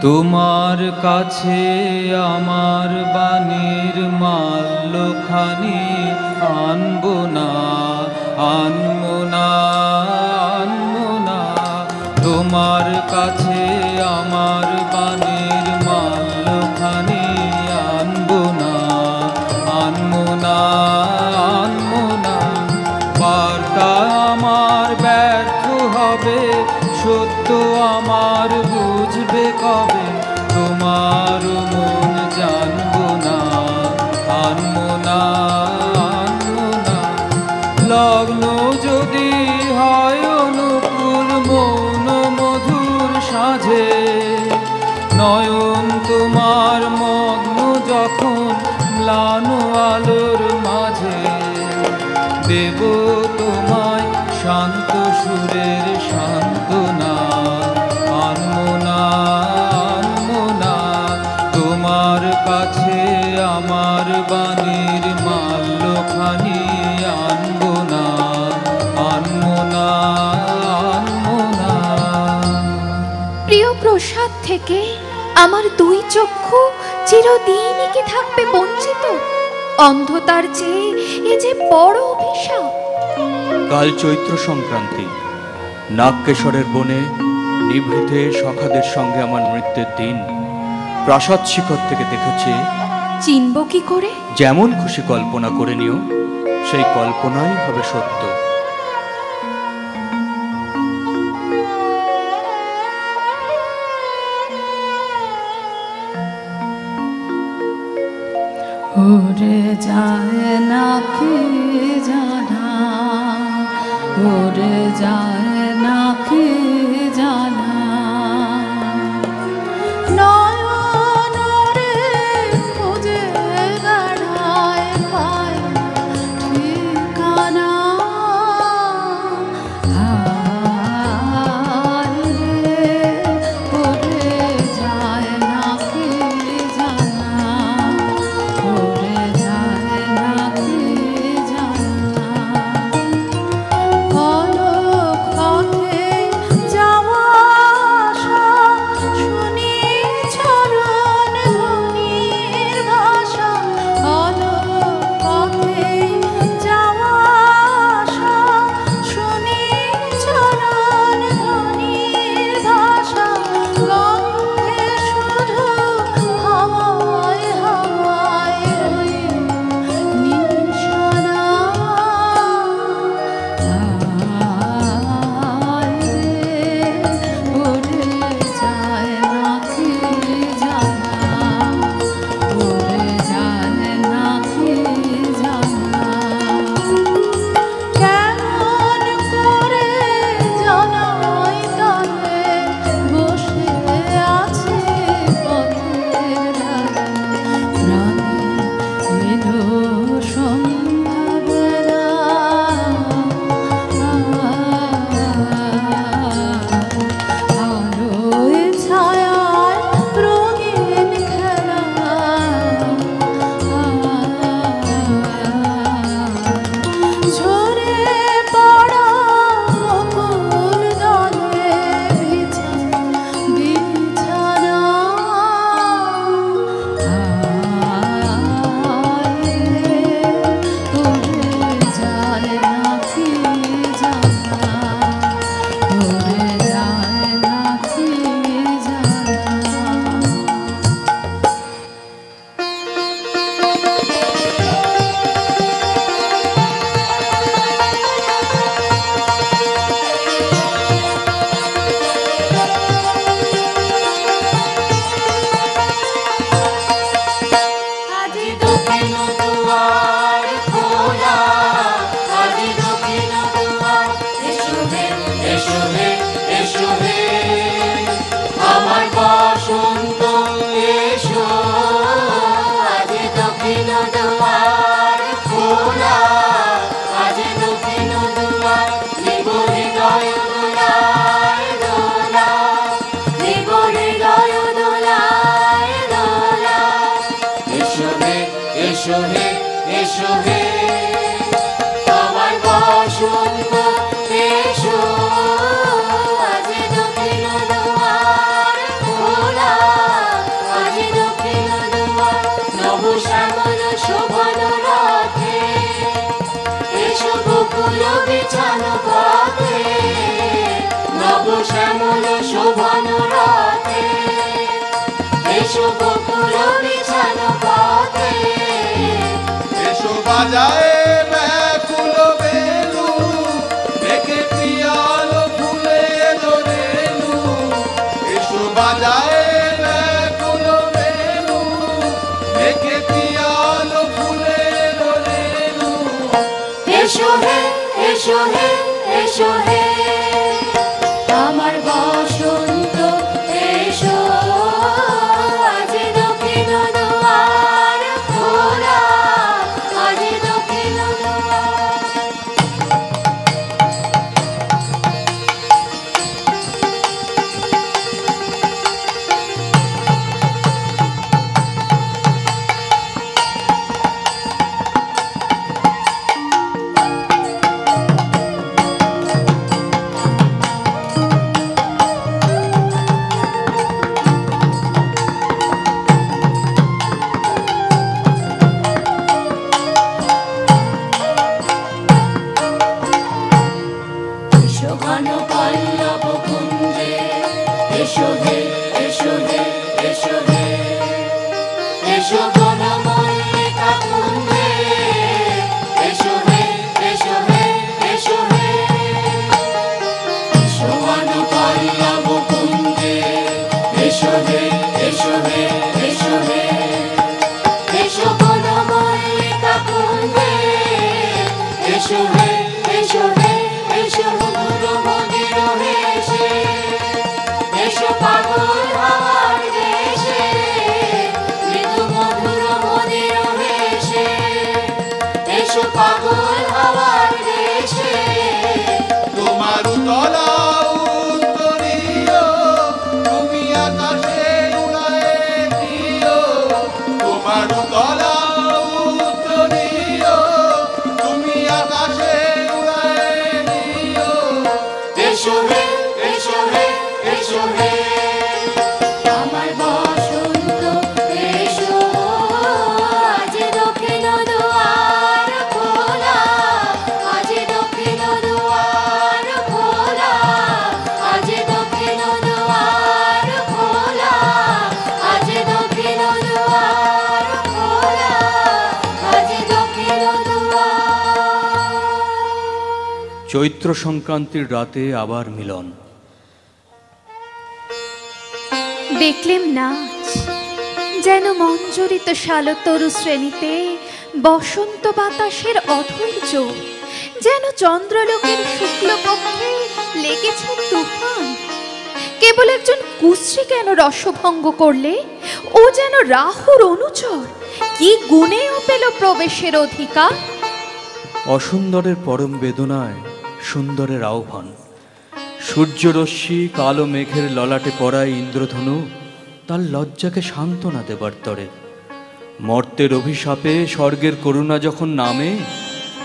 তোমার কাছে আমার বাণীর মাল্যখানি, আনবো না আনমোনা আনমোনা তোমার কাছে আমার বাণীর মাল্যখানি, আনবো না আনমোনা আনমোনা। তোমার বুঝবে কবে, তোমার মন জানবো না, আনবো না, আনবো না। লগ্ন যদি হয় অনুকূল মৌন মধুর সাঁঝে, নয়ন তোমার মগ্ন যখন ম্লান আলোর মাঝে, দেব তোমায় শান্ত সুরের সান্ত্বনা, আনবো না, আনবো না তোমার কাছে আমার বাণীর মাল্যখানি, আনবো না, আনবো না, আনবো না। প্রিয় প্রসাদ থেকে আমার দুই চক্ষু চিরদিনই কি থাকবে বঞ্চিত? অন্ধতার চেয়ে এ যে বড় অভিশাপ। কাল চৈত্র সংক্রান্তি, নাগকেশরের বনে নিভৃতে সখাদের সঙ্গে আমার মৃত্যুর দিন। প্রাসাদ শিখর থেকে দেখেছি। চিনব কি করে? যেমন খুশি কল্পনা করে নিও, সেই কল্পনাই হবে সত্য। ওরে যায় না কে জানা, ওরে যায় না কে জানা, নয়ন রে খুঁজে বেড়ায় পায় ঠিকানা। হায় রে, ওরে যায় না কে জানা, ওরে যায় না কে জানা। অলক পথে যাওয়া আসা শুনি চরণ ধ্বনির ভাষা, অলক পথে যাওয়া আসা শুনি চরণ ধ্বনির ভাষা, গন্ধে শুধু হাওয়ায় হাওয়ায় রইল নিশানা। হায় রে, ওরে যায় না কে জানা, ওরে যায় না কে জানা। কেমন করে জানাই তারে বসে আছে পথের ধারে, প্রাণে এলো সন্ধ্যাবেলা। আলোয় ছায়ায় রঙিন খেলা, ঝরে পড়া বকুল দলে বিছানা। হায় রে, ওরে যায় না কে জানা, ওরে যায় না কে জানা। আজি দক্ষিণ দুয়ার খোলা, আজি দক্ষিণ দুয়ার, এসো হে, এসো হে, এসো হে আমার বসন্ত এসো। আজি দক্ষিণ দুয়ার খোলা, আজি দক্ষিণ দুয়ার, নিব হৃদয় দোলায় দোলা, নিব হৃদয় দোলায় দোলা। এসো হে, এসো হে, এসো হে আমার বসন্ত এসো। আজি দক্ষিণ দুয়ার খোলা, আজি দক্ষিণ দুয়ার, নব শ্যামল শোভন রথে, এসো বকুল বিছানো পথে, নব শ্যামল শোভন রথে, এসো বকুল বিছানো পথে। এসো বাজায় ব্যাকুল বেলু, দেখে প্রিয়াল ফুলে রেণু, বাজায় ব্যাকুল বেনু, দেখে পিয়ালো ফুলের রেণু। এসো হে এসো হে এসো হে আমার বসন্ত এসো, আজ দক্ষিণ দুয়ার খোলা, আজ দক্ষিণ দুয়ার। এসো ঘন পল্লব কুঞ্জে, এসো হে এসো হে এসো হে এসো ঘন মল্লিকা কুঞ্জে, এসো হে এসো হে এসো হে এসো ঘন পল্লব কুঞ্জে, এসো হে এসো হে এসো হে এসো ঘন মল্লিকা কুঞ্জে, এসো হে এসো হে এসো মধুর মদির হেসে, এসো পাগল হাওয়ার দেশে, মৃদু মধুর মদির হেসে, এসো পাগল হাওয়ার দেশে। তোমার তলা উত্তরীয়, তুমি আকাশে উড়ায়ে দিও। তোমার তলা উত্তরীয়, তুমি আকাশে উড়ায়ে দিও। এসো হে এসো হে এসো হে আমার বসন্ত এসো, আজ দক্ষিণ দুয়ার খোলা, আজ দক্ষিণ দুয়ার খোলা, আজ দক্ষিণ দুয়ার খোলা, আজ দক্ষিণ দুয়ার খোলা, আজ দক্ষিণ দুয়ার। চৈত্র সংক্রান্তির রাতে আবার মিলন। দেখলেম নাচ যেন মঞ্জরিত শালতরু শ্রেণীতে বসন্ত বাতাসের অধৈর্য, যেন চন্দ্রলোকের শুক্লপক্ষে লেগেছে তুফান। কেবল একজন কুশ্রী কেন রসভঙ্গ করলে, ও যেন রাহুর অনুচর, কি গুণেও পেল প্রবেশের অধিকার। অসুন্দরের পরম বেদনায় সুন্দরের আহ্বান। সূর্যরশ্মি কালো মেঘের ললাটে পড়ায় ইন্দ্রধনু তার লজ্জাকে সান্ত্বনা দেবার তরে। মর্তের অভিশাপে স্বর্গের করুণা যখন নামে,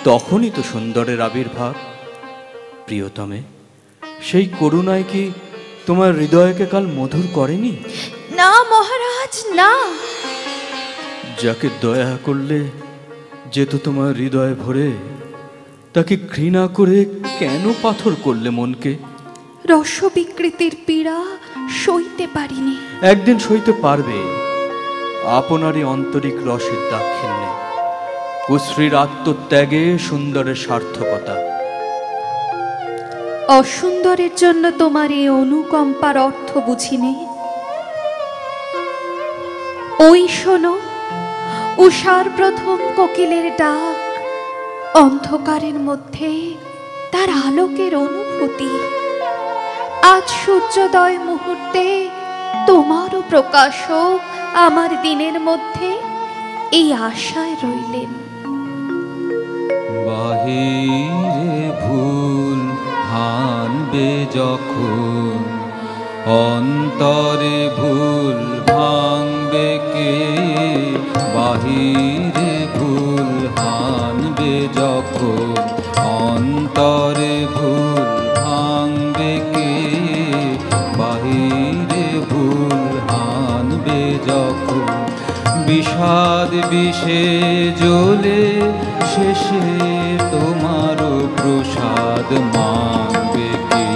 তখনই তো সুন্দরের আবির্ভাব। প্রিয়তমে, সেই করুণায় কি তোমার হৃদয়কে কাল মধুর করেনি? না মহারাজ না। যাকে দয়া করলে যেত তোমার হৃদয় ভরে, তাকে ঘৃণা করে কেন পাথর করলে মনকে? রসবিকৃতির পীড়া সইতে পারিনি। একদিন সইতে পারবে আপনারই আন্তরিক রসের দাক্ষিণ্যে, কুশ্রীর আত্মত্যাগে সুন্দরের সার্থকতা। অসুন্দরের জন্য তোমার এই অনুকম্পার অর্থ বুঝিনে। ওই শোনো, উষার প্রথম কোকিলের ডাক, অন্ধকারের মধ্যে তার আলোকের অনুভূতি। আজ সূর্যোদয় মুহূর্তে তোমারও প্রকাশক আমার দিনের মধ্যে এই আশায় রইলেন। বাহিরে ভুল হানবে যখন, অন্তরে ভুল ভাঙবে কে? বাহিরে ভুল হানবে যখন, অন্তরে ভুল ভাঙবে কে? বাহিরে ভুল হানবে যখন, বিষাদ বিষে জ্বলে শেষে তোমারও প্রসাদ মানবে কে?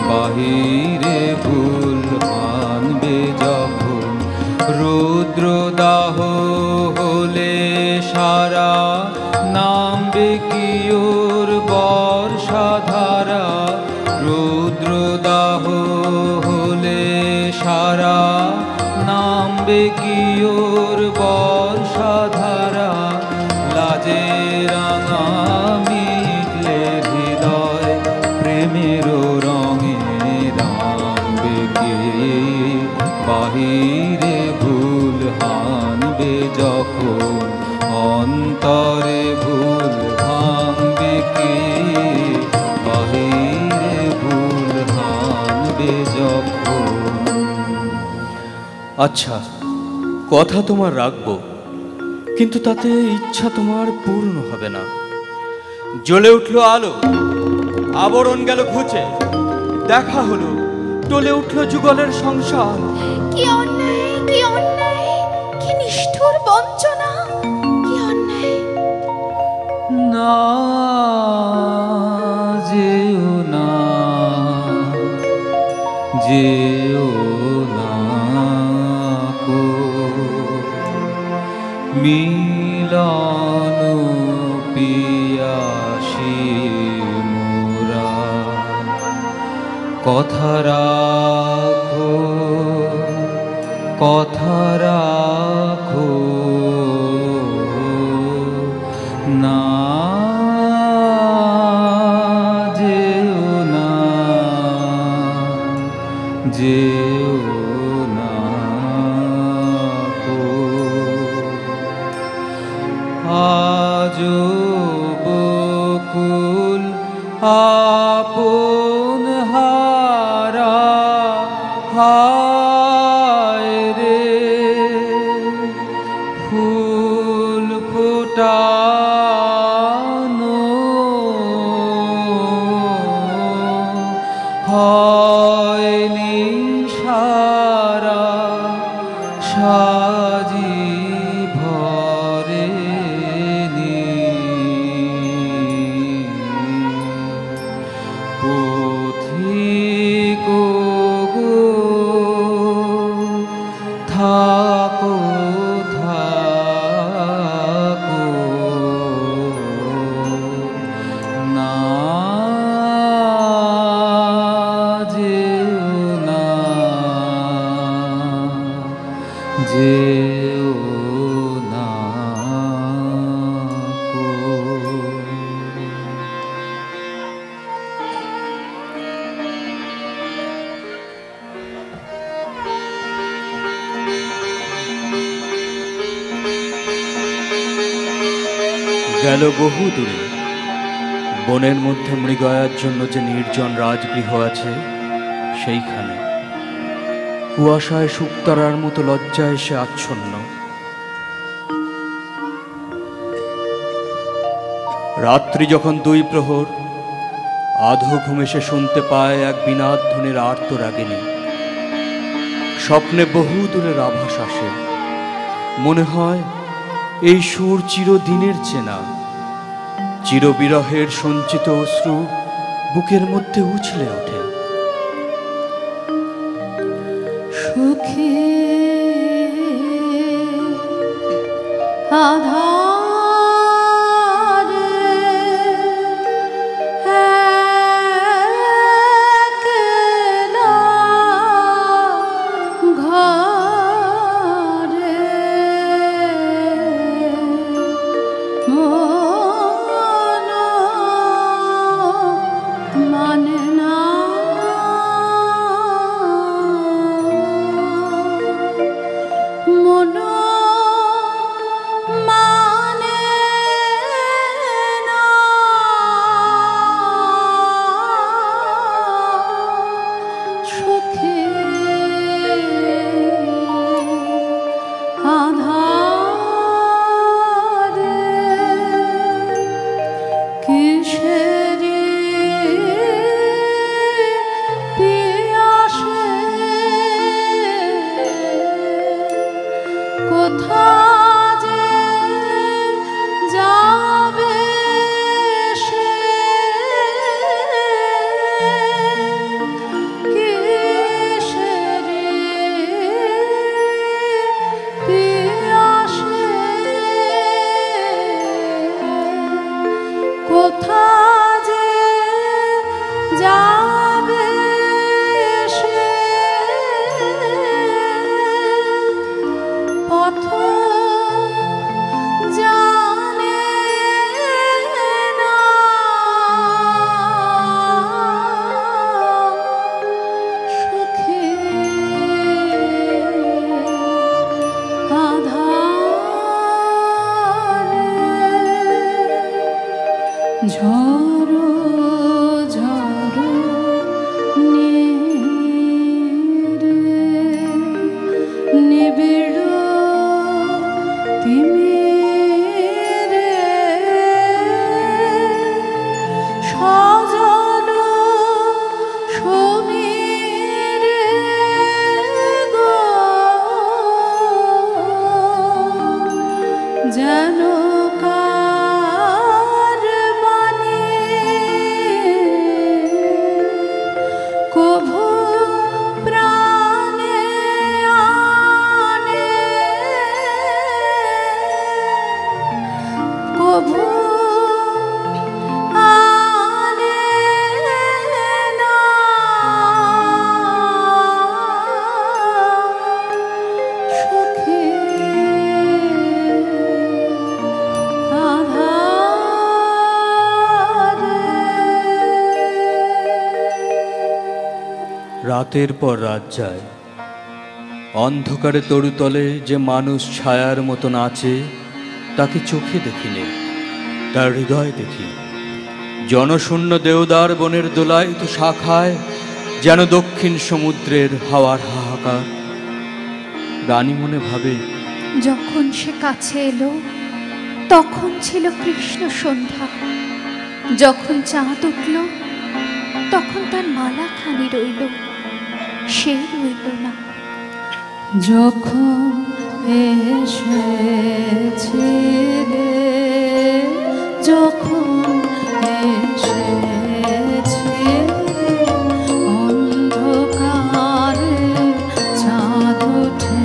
বাহিরে ভুল হানবে যখন, রৌদ্রদাহ হলে সারা নামবে কি ওর বর্ষাধারা? রৌদ্রদাহ হলে সারা নামবে কি ওর বর্ষাধারা লাজে রাঙা মিটলে হৃদয় প্রেমের রঙে রাঙবে কে বাহিরে ভুল হানবে যখন অন্তরে ভুল ভাঙবে কে বাহিরে ভুল হানবে যখন। আচ্ছা, কথা তোমার রাখবো, কিন্তু তাতে ইচ্ছা তোমার পূর্ণ হবে না। জ্বলে উঠলো আলো, আবরণ গেল ঘুচে, দেখা হলো টলে উঠলো যুগলের সংসার। কি অন্যায়, কি অন্যায়, কি নিষ্ঠুর বঞ্চনা, কি অন্যায়। না যেও না, যেও না কো মিলন পিয়াসী মোরা, কথা রাখো, কথা রাখো না, যেও না, যেও না কো। আজো বকুল আপন হারা, হায় রে ফুল ফোটানো হয়নি সারা, সাজি ভরেনি পথিক গো থাকো, থাকো না, যেও না, যেও না কো। গেল বহু দূরে, বনের মধ্যে মৃগয়ার জন্য যে নির্জন রাজগৃহ আছে সেইখানে কুয়াশায় শুকতারার মতো লজ্জায় সে আচ্ছন্ন। রাত্রি যখন 2 প্রহর, আধো ঘুমে সে শুনতে পায় এক বিনাধ্বনির আর্তরাগিনী। স্বপ্নে বহু দূরের আভাস আসে, মনে হয় এই সুর চিরদিনের চেনা। চিরবিরহের সঞ্চিত অশ্রু বুকের মধ্যে উছলে ওঠে। সুখে আধারে একলা ঘরে মন মানে না, মন মানে না, সুখে আধারে কিসেরি পিয়াসে কোথা যে যাবে সে, কিসেরি পিয়াসে কোথা যে যাবে সে। রাতের পর রাত যায়, অন্ধকারে তরুতলে যে মানুষ ছায়ার মতো নাচে, তাকে চোখে দেখিনি, তার হৃদয় দেখি। জনশূন্য দেওদার বনের দোলায়িত শাখায় যেন দক্ষিণ সমুদ্রের হাওয়ার হাহাকার। রানী মনে ভাবে, যখন সে কাছে এলো তখন ছিল কৃষ্ণ সন্ধ্যা, যখন চাঁদ উঠল তখন তার মালা খানি রইল, সে রইল না। যখন এসেছিলে, যখন এসেছিলে, অন্ধকারে চাঁদ ওঠে,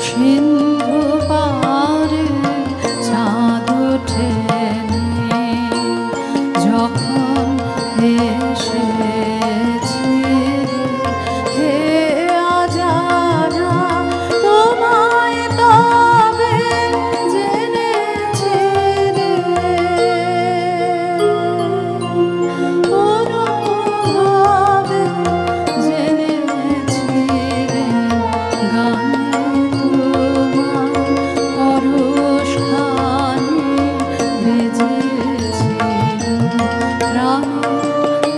সিন্ধু পারে চাঁদ ওঠে, যখন এসেছিলে, হে আজানা তোমায় তবে জেনেছিলে, অনুভবে জেনেছিলে, গানে তোমার পরশখানি বেজেছিল, প্রাণে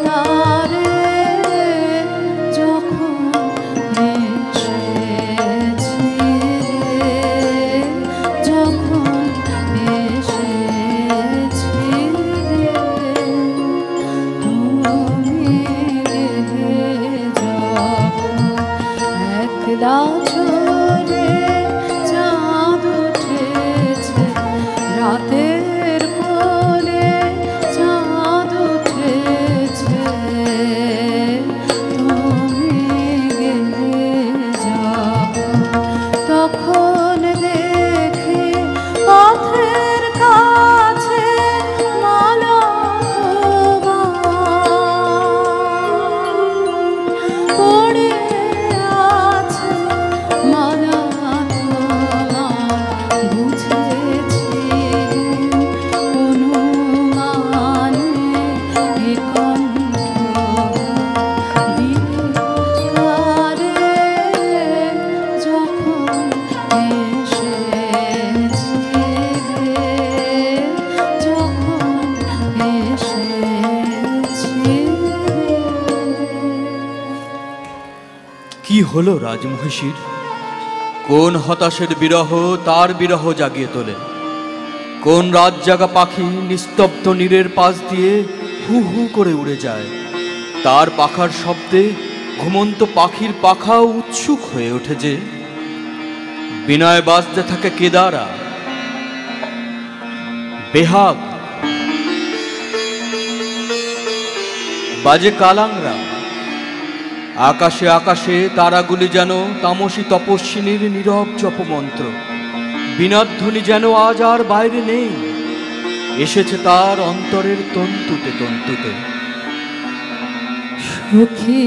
তারে যখন এসেছিলে, যখন এসেছিলে, তুমি গেলে যখন একলা চলে চাঁদ উঠেছে, রাতের কোলে চাঁদ উঠেছে, তুমি গেলে যখন তখন দেখি পথের কাছে মালা তোমার পড়ে আছে, মালা তোমার বুঝেছি অনুমানে এ কণ্ঠ দিলে কারে, যখন এসেছিলে, যখন এসেছিলে। কি হলো রাজমহিষীর? কোন হতাশের বিরহ তার বিরহ জাগিয়ে তোলে? কোন রাত জাগা পাখি নিস্তব্ধ নীরের পাশ দিয়ে হু হু করে উড়ে যায়? তার পাখার শব্দে ঘুমন্ত পাখির পাখাও উৎসুক হয়ে ওঠে যে। বিনয় বাজতে থাকে কেদারা, বেহাগ, বাজে কালাংরা। আকাশে আকাশে তারাগুলি যেন তামসী তপস্বিনীর নীরব জপমন্ত্র। বীণাধ্বনি যেন আজ আর বাইরে নেই, এসেছে তার অন্তরের তন্তুতে তন্তুতে। সখী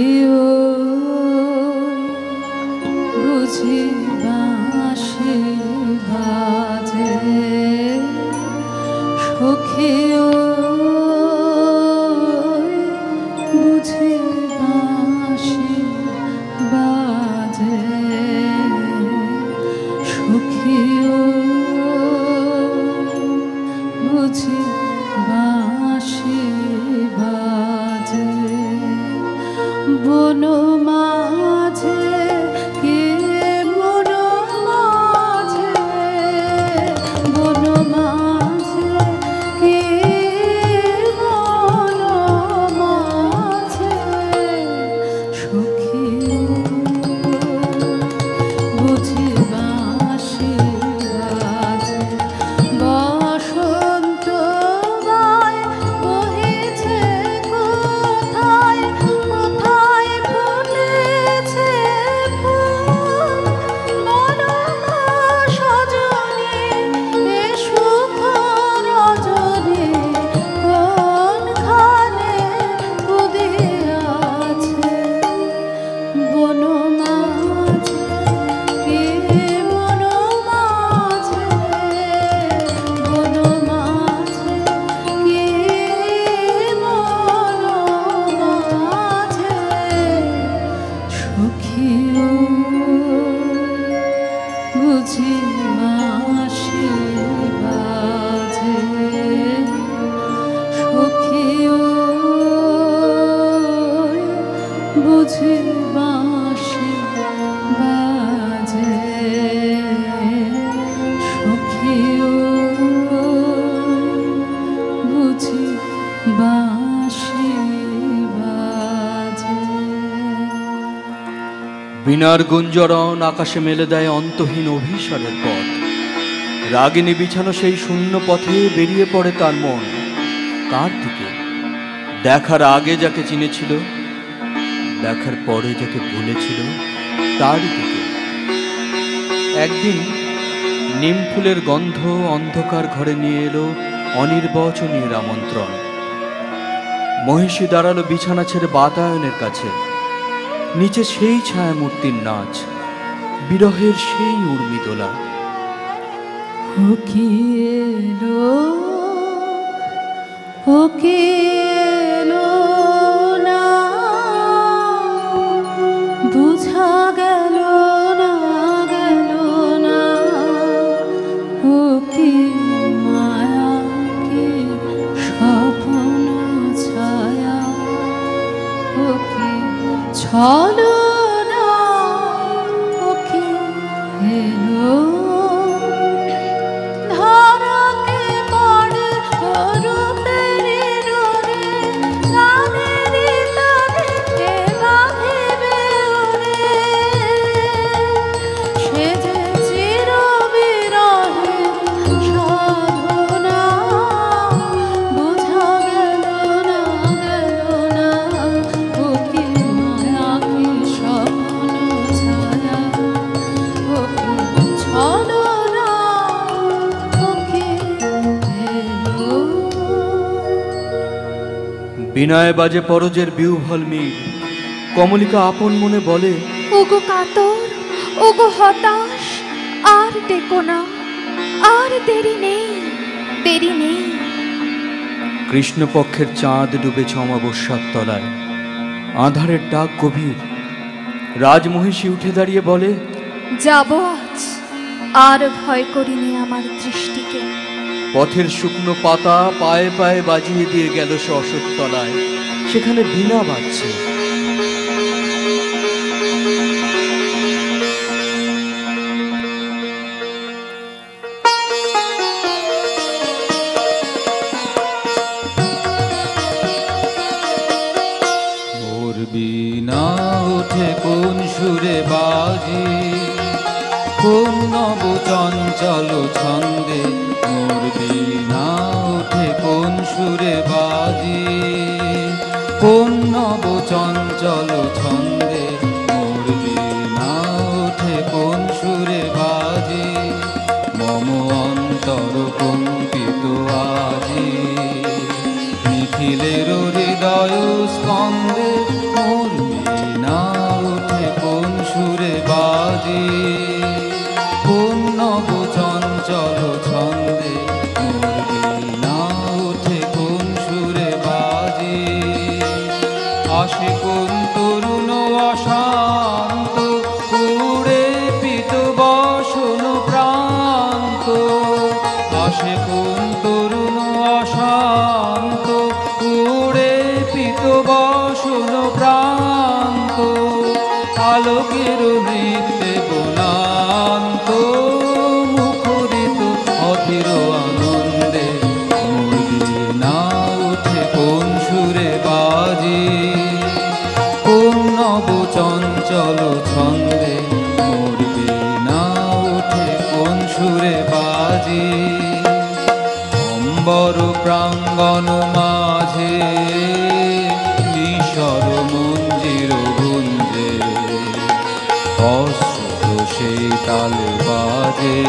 বুঝি বাঁশি বাজে, সখী বুঝি বাঁশি বাজে, সখী বুঝি বাঁশি বাজে, বন মাঝে কে বন মাঝে, বন মাঝে কে বুঝি বাঁশি বাজে সখিও বুঝি বাঁশি বাজে সখিও বুঝি বাঁশি বাজে। বীণার গুঞ্জরণ আকাশে মেলে দেয় অন্তহীন অভিসারের পথ। রাগিনী বিছানো সেই শূন্য পথে বেরিয়ে পড়ে তার মন। কার দিকে? দেখার আগে যাকে চিনেছিল, দেখার পরে যাকে ভুলেছিল, তারই দিকে। একদিন নিম ফুলের গন্ধ অন্ধকার ঘরে নিয়ে এলো অনির্বচনীয় আমন্ত্রণ। মহিষী দাঁড়ালো বিছানা ছেড়ে বাতায়নের কাছে। নিচে সেই ছায়ামূর্তির নাচ, বিরহের সেই উর্মিদোলা। ও কি এলো, ও কি এলো না, বুঝা গেল না, গেল না। ও কি মায়া, কি স্বপ্ন ছায়া, ও কি ছলনা, ও কি এলো। ধারাকে পড়ে রূপেরি রূপে, গানেরি তানে কে বাঁধিবে ওরে। সে যে চির বিরহের সাধনা, বোঝা গেল না, গেল না। ও কি মায়া, কি স্বপ্ন ছায়া, ও কি ছলনা, ও কি এলো। বিনয় বাজে পরজের বিউভল মিট। কমলিকা আপন মনে বলে, ওগো কাতর, ওগো হতাশ, আর ডেকো না, আর দেরি নেই, দেরি নেই। কৃষ্ণপক্ষের চাঁদ ডুবেছে অমাবস্যার তলায়। আঁধারের ডাক গভীর। রাজমহিষী উঠে দাঁড়িয়ে বলে, যাব আজ, আর ভয় করিনি আমার দৃষ্টিকে। পথের শুকনো পাতা পায়ে পায়ে বাজিয়ে দিয়ে গেল সে অশ্বত্থতলায়। সেখানে বীণা বাজছে। মোর বীণা ওঠে কোন সুরে বাজে, কোন নব চঞ্চল ছন্দে। মোর বীণা ওঠে কোন সুরে বাজে, কোন নব চঞ্চল ছন্দে। মোর বীণা ওঠে কোন সুরে বাজে, মম অন্তর কম্পিত আজি। নিখিলের হৃদয় স্পন্দে, মোর বীণা ওঠে কোন সুরে বাজে, কোন নব চঞ্চল ছন্দে। মোর বীণা ওঠে কোন সুরে বাজে। আসে কোন তরুণ অশান্ত, কুড়ে পিত বসন প্রান্ত। আসে কোন তরুণ অশান্ত, কুড়ে পিত বসন প্রান্ত। আলোকের নৃত্যে বনান্ত, মুখরিত অধীর আনন্দে। মোর বীণা ওঠে কোন সুরে বাজে, কোন নব চঞ্চল ছন্দে। মোর বীণা ওঠে কোন সুরে বাজে। অম্বর প্রাঙ্গণ মাঝে, নিশর মঞ্জির গুঞ্জে। অশ্রুত সেই তালে বাজে,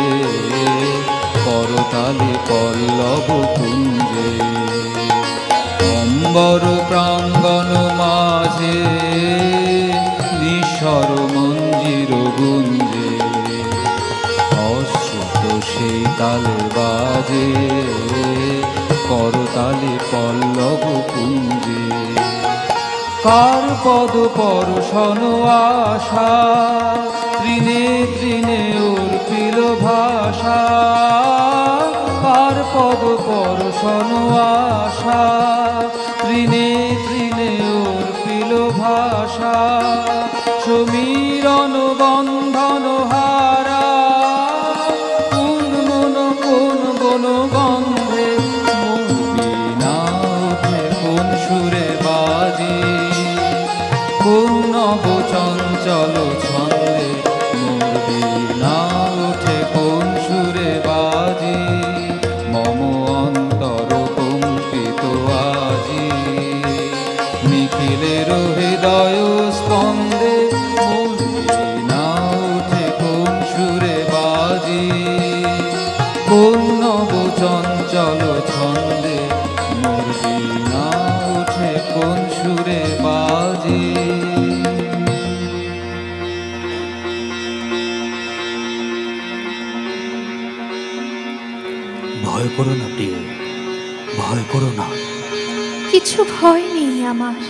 করতালে পল্লব কুঞ্জে। অম্বর প্রাঙ্গণ মাঝে, নিশর মঞ্জির গুঞ্জে। অশ্রুত সেই তালে বাজে, করতালে পল্লব কুঞ্জে। কার পদ পরশন আশা, তৃণে তৃণে অর্পিল এখনো আশা, তৃণে তৃণে অর্পিল ভাষা, সমীরণ বন্ধন হারা, কোন বন গন্ধে মোর বীণা ওঠে কোন সুরে বাজি, কোন নব চঞ্চল ছন্দে মোর বীণা ওঠে কোন সুরে বাজি, মম অন্তর কম্পিত আজি, নিখিলের হৃদয় স্পন্দে মোর বীণা ওঠে কোন সুরে বাজি, কোন নব চঞ্চল ছন্দে মোর বীণা ওঠে কোন সুরে বাজি। ভয় করো না প্রিয়, ভয় করো না। কিছু ভয় নেই আমার,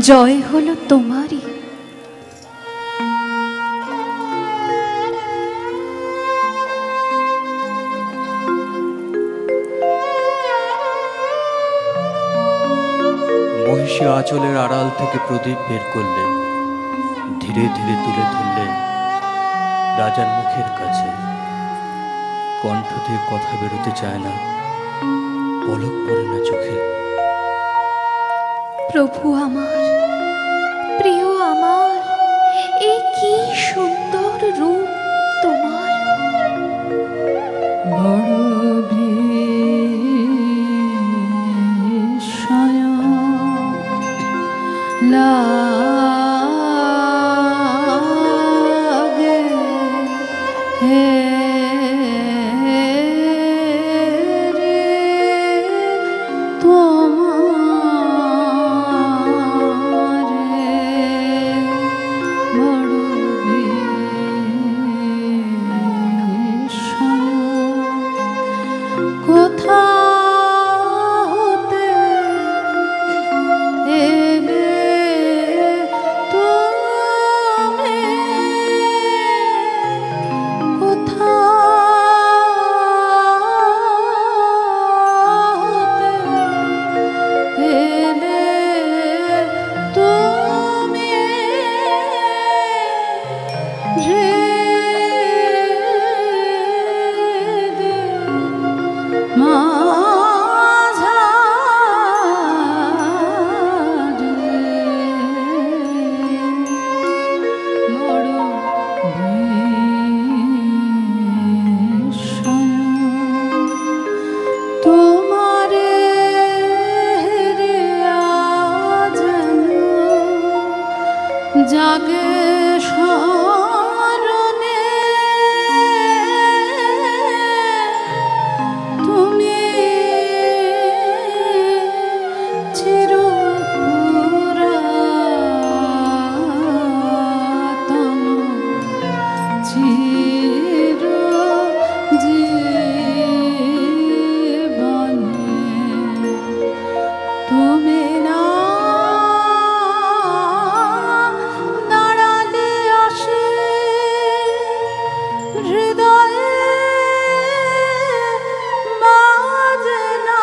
জয় হলো তোমারই। মহিষী আঁচলের আড়াল থেকে প্রদীপ বের করলে, ধীরে ধীরে তুলে ধরলে রাজার মুখের কাছে। কণ্ঠ দিয়ে কথা বেরোতে চায় না, পলক পড়ে না চোখে। প্রভু আমার, প্রিয় আমার, এ কি সুন্দর রূপ তোমার। বড় বিস্ময় লাগে হে রে তোমারে, বড় বিস্ময় কোথা হতে এলে তুমি, কোথা হতে এলে তুমি রে তোমারে রে আজনো জাগে স্মরণে, তুমি চিরপুরাতন, চির জীবনে তুমি না দাঁড়ালে আসে হৃদয়ে, বাজে না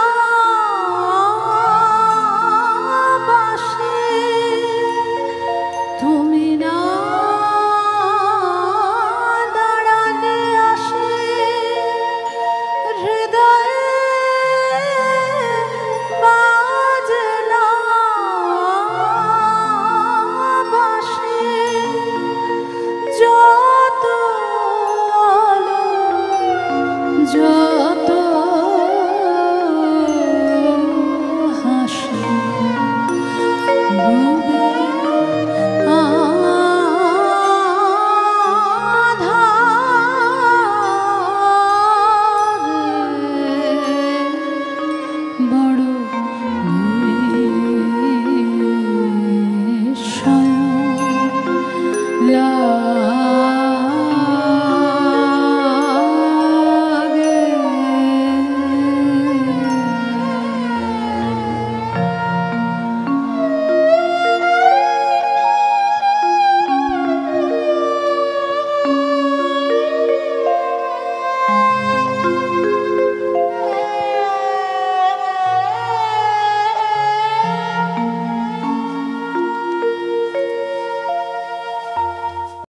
বাঁশি, তুমি না দাঁড়ালে আসে হৃদয়ে, বাজে না বাঁশি, যত আলো যত হাসি ডুবে আধারে, বড় বিস্ময় লাগে